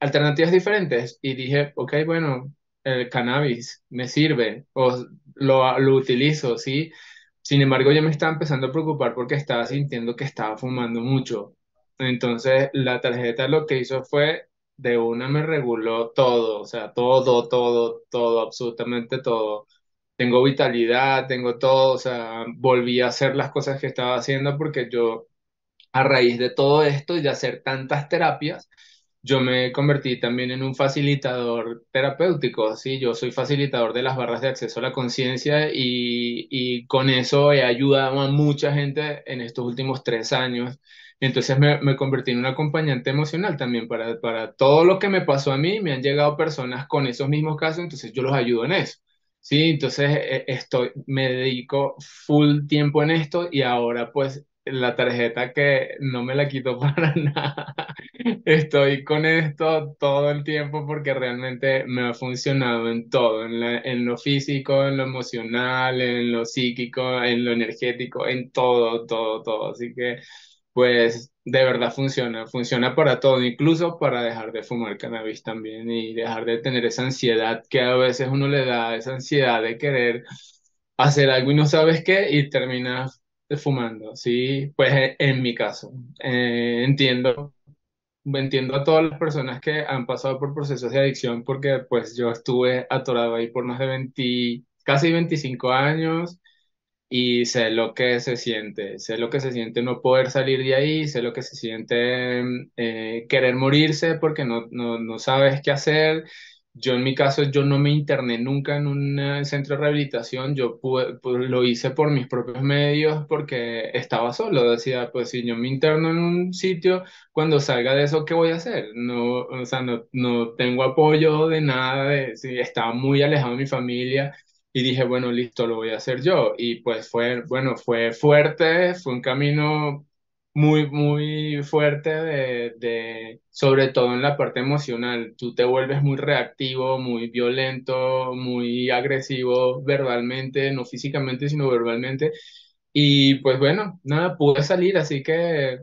alternativas diferentes y dije, ok, bueno, el cannabis me sirve o lo utilizo, ¿sí? Sin embargo, yo me estaba empezando a preocupar porque estaba sintiendo que estaba fumando mucho. Entonces, la tarjeta lo que hizo fue, de una me reguló todo, o sea, todo, todo, todo, absolutamente todo. Tengo vitalidad, tengo todo, o sea, volví a hacer las cosas que estaba haciendo porque yo a raíz de todo esto y de hacer tantas terapias, yo me convertí también en un facilitador terapéutico, ¿sí? Yo soy facilitador de las barras de acceso a la conciencia y con eso he ayudado a mucha gente en estos últimos 3 años. Entonces me convertí en un acompañante emocional también para todo lo que me pasó a mí, me han llegado personas con esos mismos casos, entonces yo los ayudo en eso. Sí, entonces me dedico full tiempo en esto y ahora pues la tarjeta que no me la quito para nada. Estoy con esto todo el tiempo porque realmente me ha funcionado en todo, en lo físico, en lo emocional, en lo psíquico, en lo energético, en todo, todo, todo. Así que, pues, de verdad funciona, funciona para todo, incluso para dejar de fumar cannabis también y dejar de tener esa ansiedad que a veces uno le da, esa ansiedad de querer hacer algo y no sabes qué y terminas fumando, ¿sí? Pues en mi caso, entiendo a todas las personas que han pasado por procesos de adicción porque pues yo estuve atorado ahí por más de 20, casi 25 años y sé lo que se siente no poder salir de ahí, sé lo que se siente querer morirse porque no sabes qué hacer. Yo en mi caso, yo no me interné nunca en un centro de rehabilitación, lo hice por mis propios medios porque estaba solo, decía, pues si yo me interno en un sitio, cuando salga de eso, ¿qué voy a hacer? No, o sea, no tengo apoyo de nada, sí, estaba muy alejado de mi familia y dije, bueno, listo, lo voy a hacer yo. Y pues fue, bueno, fue fuerte, fue un camino muy, muy fuerte sobre todo en la parte emocional. Tú te vuelves muy reactivo, muy violento, muy agresivo verbalmente, no físicamente, sino verbalmente. Y pues bueno, nada, pude salir, así que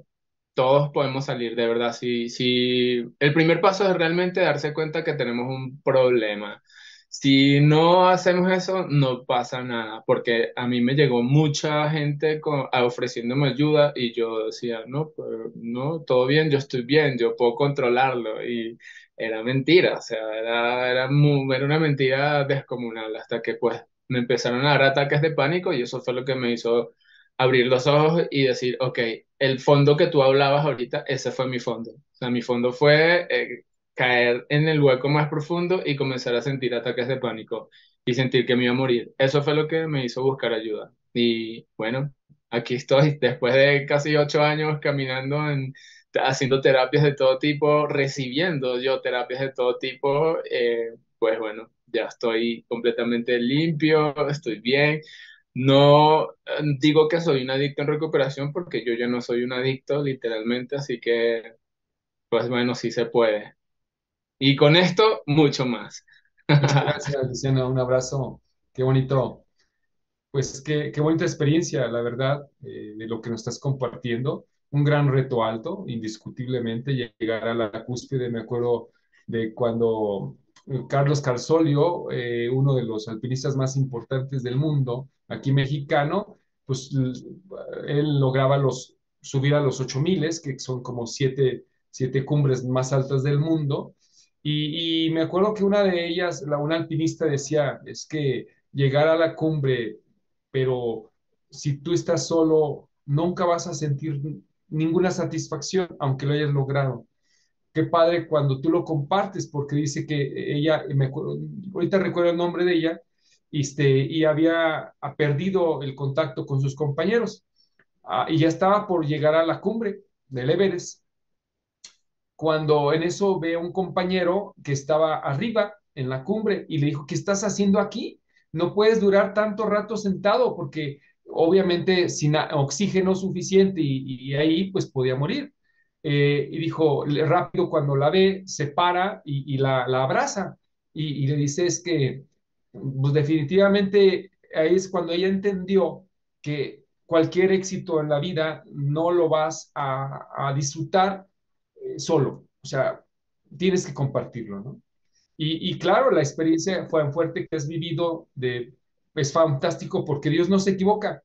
todos podemos salir, de verdad. Si el primer paso es realmente darse cuenta que tenemos un problema. Si no hacemos eso, no pasa nada, porque a mí me llegó mucha gente ofreciéndome ayuda y yo decía, no, pues, no, todo bien, yo estoy bien, yo puedo controlarlo. Y era mentira, o sea, era una mentira descomunal hasta que pues me empezaron a dar ataques de pánico y eso fue lo que me hizo abrir los ojos y decir, ok, el fondo que tú hablabas ahorita, ese fue mi fondo. O sea, mi fondo fue caer en el hueco más profundo y comenzar a sentir ataques de pánico y sentir que me iba a morir. Eso fue lo que me hizo buscar ayuda. Y bueno, aquí estoy, después de casi 8 años caminando haciendo terapias de todo tipo, recibiendo yo terapias de todo tipo, pues bueno, ya estoy completamente limpio, estoy bien. No digo que soy un adicto en recuperación porque yo ya no soy un adicto literalmente, así que pues bueno, sí se puede. Y con esto, mucho más. Muchas gracias, Luciano. Un abrazo. Qué bonito. Pues qué bonita experiencia, la verdad, de lo que nos estás compartiendo. Un gran reto alto, indiscutiblemente, llegar a la cúspide. Me acuerdo de cuando Carlos Carsolio, uno de los alpinistas más importantes del mundo, aquí mexicano, pues él lograba subir a los 8000, que son como siete cumbres más altas del mundo. Y me acuerdo que una de ellas, una alpinista decía, es que llegar a la cumbre, pero si tú estás solo, nunca vas a sentir ninguna satisfacción, aunque lo hayas logrado. Qué padre cuando tú lo compartes, porque dice que ella, ahorita recuerdo el nombre de ella, y ha perdido el contacto con sus compañeros, y ya estaba por llegar a la cumbre del Everest, cuando en eso ve a un compañero que estaba arriba en la cumbre y le dijo, ¿qué estás haciendo aquí? No puedes durar tanto rato sentado porque obviamente sin oxígeno suficiente y ahí pues podía morir. Y dijo, rápido cuando la ve, se para y la abraza y le dice es que pues definitivamente ahí es cuando ella entendió que cualquier éxito en la vida no lo vas a disfrutar solo, o sea, tienes que compartirlo, ¿no? Y claro, la experiencia fue fuerte que has vivido es fantástico porque Dios no se equivoca.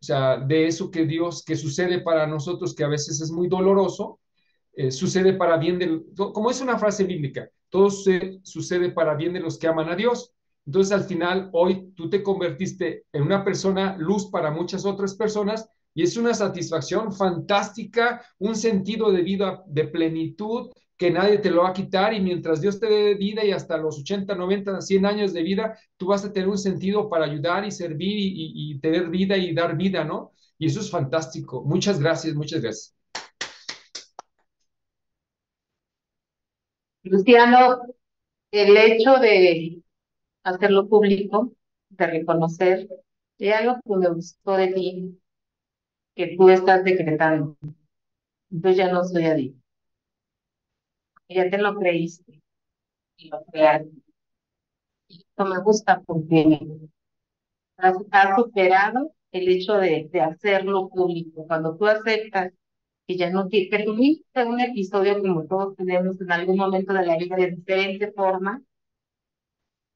O sea, de eso que sucede para nosotros, que a veces es muy doloroso, sucede para bien como es una frase bíblica, todo sucede para bien de los que aman a Dios. Entonces, al final, hoy tú te convertiste en una persona luz para muchas otras personas y es una satisfacción fantástica, un sentido de vida de plenitud que nadie te lo va a quitar y mientras Dios te dé vida y hasta los 80, 90, 100 años de vida, tú vas a tener un sentido para ayudar y servir y tener vida y dar vida, ¿no? Y eso es fantástico. Muchas gracias, muchas gracias. Luciano, el hecho de hacerlo público, de reconocer, hay algo que me gustó de ti, que tú estás decretando. Yo ya no soy adicto, ya te lo creíste y lo creaste. Y esto me gusta porque has superado el hecho de hacerlo público. Cuando tú aceptas que ya no que tuviste un episodio como todos tenemos en algún momento de la vida de diferente forma,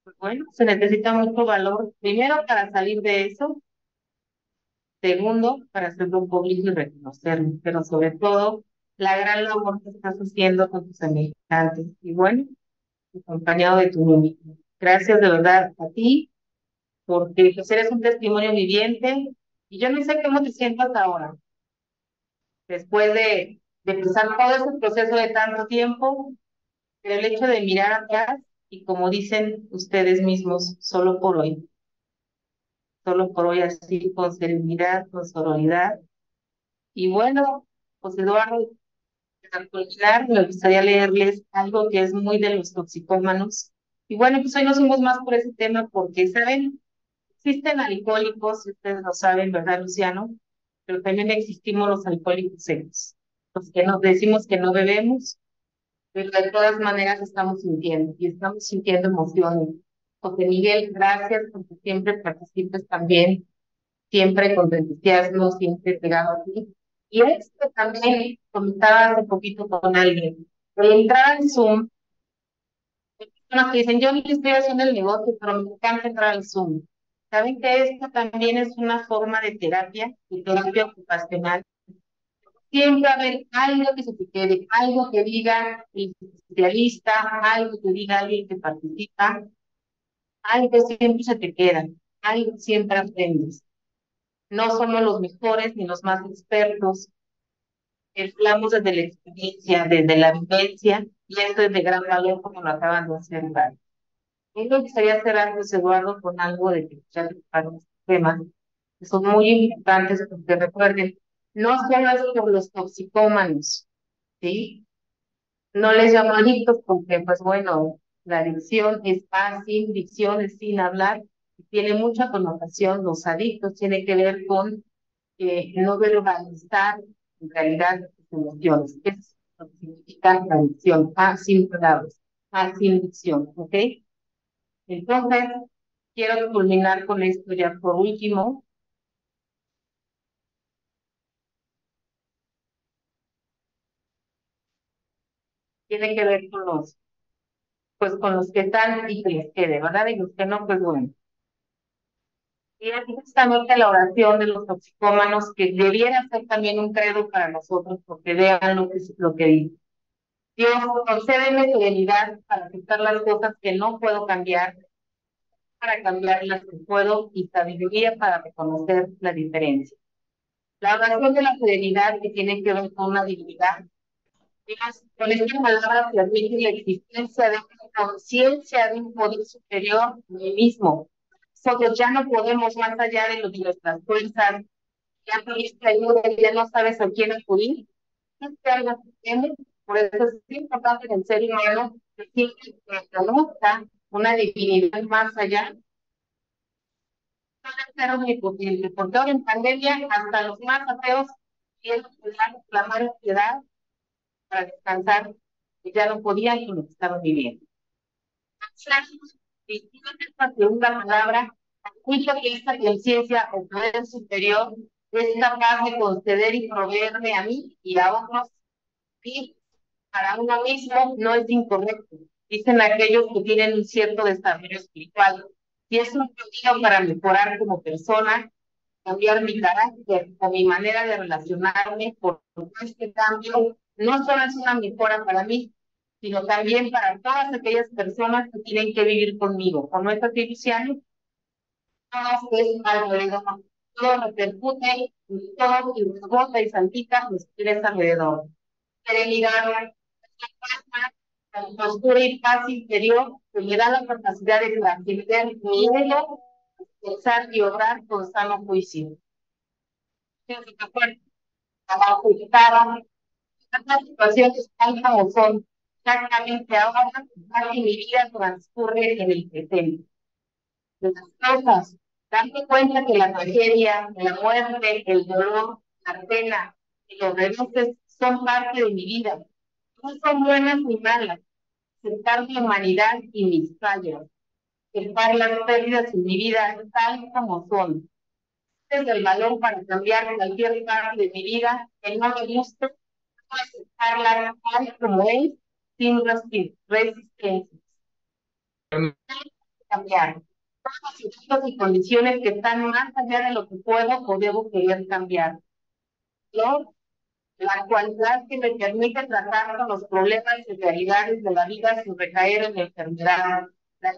pues bueno, se necesita mucho valor, primero para salir de eso, segundo para hacerlo público y reconocerlo, pero sobre todo la gran labor que estás haciendo con tus semejantes y bueno, acompañado de tu número. Gracias de verdad a ti, porque pues eres un testimonio viviente y yo no sé cómo te sientas ahora, después de pasar todo ese proceso de tanto tiempo, pero el hecho de mirar atrás y como dicen ustedes mismos, solo por hoy así, con serenidad, con sororidad. Y bueno, pues Eduardo, para culminar, me gustaría leerles algo que es muy de los toxicómanos. Y bueno, pues hoy nos fuimos más por ese tema porque, ¿saben? Existen alcohólicos, si ustedes lo saben, ¿verdad, Luciano? Pero también existimos los alcohólicos secos, los que nos decimos que no bebemos, pero de todas maneras estamos sintiendo y estamos sintiendo emociones. José Miguel, gracias porque siempre participas también, siempre con tu entusiasmo, siempre pegado a ti. Y esto también comentaba hace poquito con alguien, el entrar al Zoom, hay personas que dicen, yo ni estoy haciendo el negocio, pero me encanta entrar al Zoom. ¿Saben que esto también es una forma de terapia ocupacional? Siempre va a haber algo que se te quede, algo que diga el especialista, algo que diga alguien que participa, algo siempre se te queda, algo siempre aprendes. No somos los mejores ni los más expertos. Hablamos desde la experiencia, desde la vivencia, y esto es de gran valor como lo acaban de hacer. ¿Vale? Y me gustaría cerrar, José Eduardo, con algo de que ya para los temas que son muy importantes, porque recuerden, no solo es por los toxicómanos, ¿sí? No les llamo adictos porque, pues bueno, la adicción es sin dicción, es sin hablar, tiene mucha connotación. Los adictos tiene que ver con no verbalizar en realidad sus emociones. Es lo que significa la adicción, sin palabras, sin dicción, ¿ok? Entonces, quiero culminar con esto ya por último. Tiene que ver con pues con los que están y que les quede, ¿verdad? Y los que no, pues bueno. Y es justamente la oración de los toxicómanos que debiera ser también un credo para nosotros, porque vean lo que dice. Dios, concédeme serenidad para aceptar las cosas que no puedo cambiar, para cambiar las que puedo, y sabiduría para reconocer la diferencia. La oración de la serenidad que tiene que ver con una divinidad. Dios, con esta palabra se admite la existencia de una conciencia de un poder superior a mí mismo. Nosotros ya no podemos más allá de lo de nuestras fuerzas, ya pediste ayuda, ya no sabes a quién acudir. Es algo que tienes, por eso es importante en el ser humano que siempre reconozca una divinidad más allá, puede ser omnipotente, porque ahora en pandemia hasta los más ateos quieren clamar piedad para descansar y ya no podían con lo que estaban viviendo. Y esta segunda palabra, juicio que esta conciencia o poder superior es capaz de conceder y proveerme a mí y a otros, y para uno mismo no es incorrecto. Dicen aquellos que tienen un cierto desarrollo espiritual. Y es un camino para mejorar como persona, cambiar mi carácter o mi manera de relacionarme, por este cambio no solo es una mejora para mí, sino también para todas aquellas personas que tienen que vivir conmigo. Con nuestra cristianos, todo es alrededor, todo repercute, todo y rebota y salpica los pies alrededor. Serenidad, postura y paz interior que me da la capacidad de trascender mi ego, pensar y obrar con sano juicio. Afectaron estas situaciones tal como son exactamente ahora, ya que mi vida transcurre en el presente. Las cosas, darte cuenta que la tragedia, la muerte, el dolor, la pena y los reveses son parte de mi vida. No son buenas ni malas. Aceptar mi humanidad y mis fallos. Aceptar las pérdidas en mi vida tal como son. Este es el valor para cambiar cualquier parte de mi vida que no me guste, aceptarla tal como es, sin resistencia. Cambiar. Todos los situaciones y condiciones que están más allá de lo que puedo o debo querer cambiar. ¿No? La cualidad que me permite tratar con los problemas y realidades de la vida sin recaer en la enfermedad. La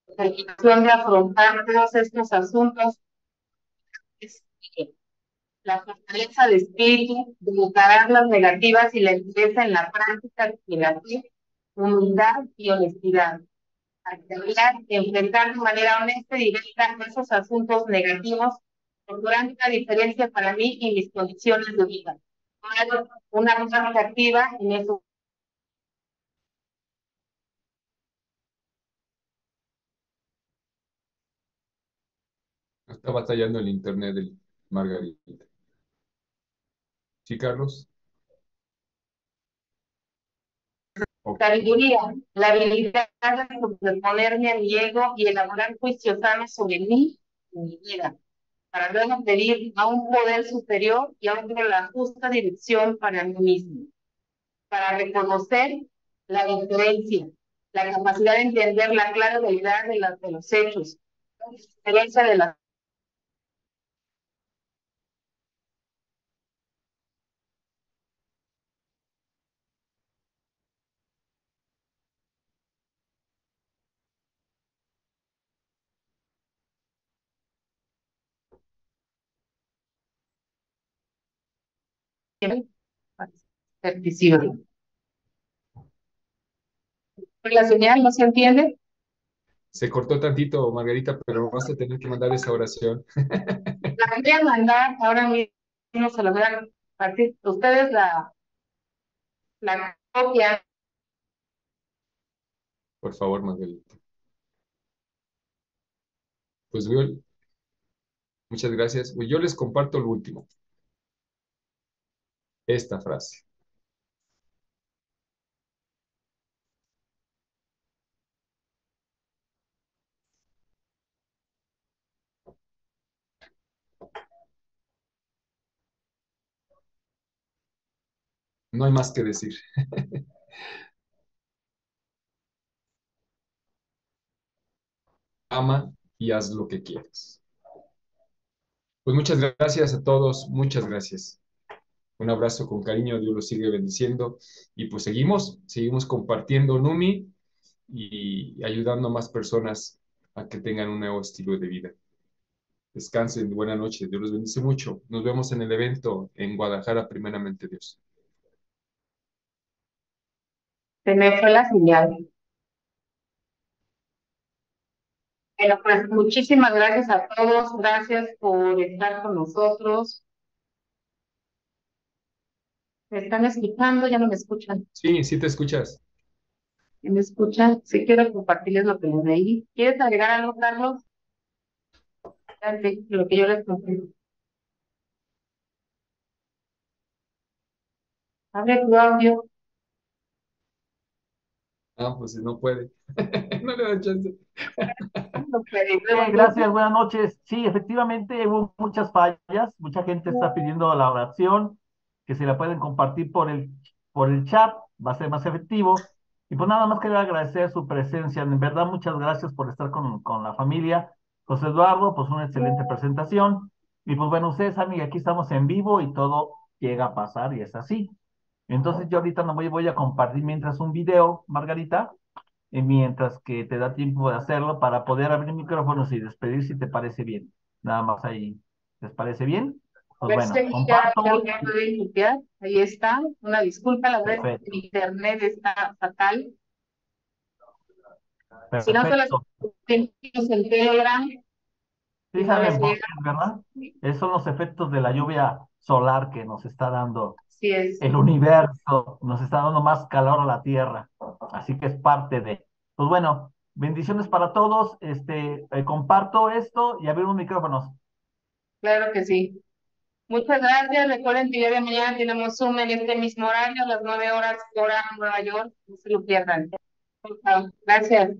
determinación de afrontar todos estos asuntos es la fortaleza de espíritu, de encarar las negativas y la limpieza en la práctica de la fe, humildad y honestidad. Activar, enfrentar de manera honesta y directa esos asuntos negativos, procurando una diferencia para mí y mis condiciones de vida. Una parte activa en eso. Está batallando el internet del Margarita. ¿Sí, Carlos? Ok. Sabiduría, la habilidad de sobreponerme a mi ego y elaborar juicios sanos sobre mí y mi vida, para luego pedir a un poder superior y a otro la justa dirección para mí mismo, para reconocer la diferencia, la capacidad de entender la clara realidad de los hechos, la diferencia de las para ser visible. La señal no se entiende. Se cortó tantito, Margarita, pero vas a tener que mandar esa oración. La voy a mandar ahora mismo, se lo voy a compartir. Ustedes la copian. Por favor, Margarita. Pues yo, muchas gracias. Pues yo les comparto lo último. Esta frase. No hay más que decir. Ama y haz lo que quieras. Pues muchas gracias a todos, muchas gracias. Un abrazo con cariño, Dios los sigue bendiciendo y pues seguimos compartiendo Numi y ayudando a más personas a que tengan un nuevo estilo de vida. Descansen, buenas noches, Dios los bendice mucho. Nos vemos en el evento en Guadalajara, primeramente Dios. Se me fue la señal. Bueno, pues muchísimas gracias a todos, gracias por estar con nosotros. ¿Me están escuchando? ¿Ya no me escuchan? Sí, sí te escuchas. ¿Me escuchan? Sí quiero compartirles lo que les leí. ¿Quieres agregar algo, Carlos? Dale, lo que yo les comparto. Abre tu audio. Ah, pues no puede. No le da chance. No puede. Gracias, buenas noches. Sí, efectivamente hubo muchas fallas, mucha gente está pidiendo la oración, que se la pueden compartir por el chat, va a ser más efectivo. Y pues nada más quería agradecer su presencia, en verdad muchas gracias por estar con la familia. José Eduardo, pues una excelente presentación. Y pues bueno, ustedes saben que aquí estamos en vivo y todo llega a pasar y es así. Entonces yo ahorita no voy a compartir mientras un video, Margarita, mientras que te da tiempo de hacerlo para poder abrir micrófonos y despedir si te parece bien. Nada más ahí. ¿Les parece bien? Pues bueno, comparto. Ya pueden limpiar. Ahí está. Una disculpa, la verdad es que mi internet está fatal. Si no se las tenemos en Telegram. Sí, saben por qué, ¿verdad? Esos son los efectos de la lluvia solar que nos está dando. Sí es. El universo nos está dando más calor a la Tierra. Así que es parte de. Pues bueno, bendiciones para todos. Comparto esto y abrir los micrófonos. Claro que sí. Muchas gracias. Recuerden que el día de mañana tenemos Zoom en este mismo horario, a las 9 horas, hora Nueva York. No se lo pierdan. Gracias.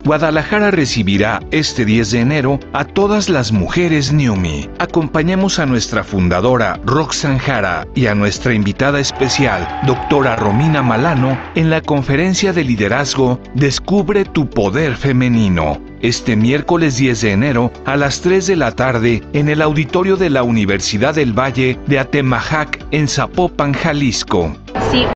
Guadalajara recibirá este 10 de enero a todas las mujeres NIUMI. Acompañamos a nuestra fundadora Roxanne Jara y a nuestra invitada especial, doctora Romina Malano, en la conferencia de liderazgo Descubre tu poder femenino. Este miércoles 10 de enero a las 3 de la tarde en el auditorio de la Universidad del Valle de Atemajac en Zapopan, Jalisco. Sí.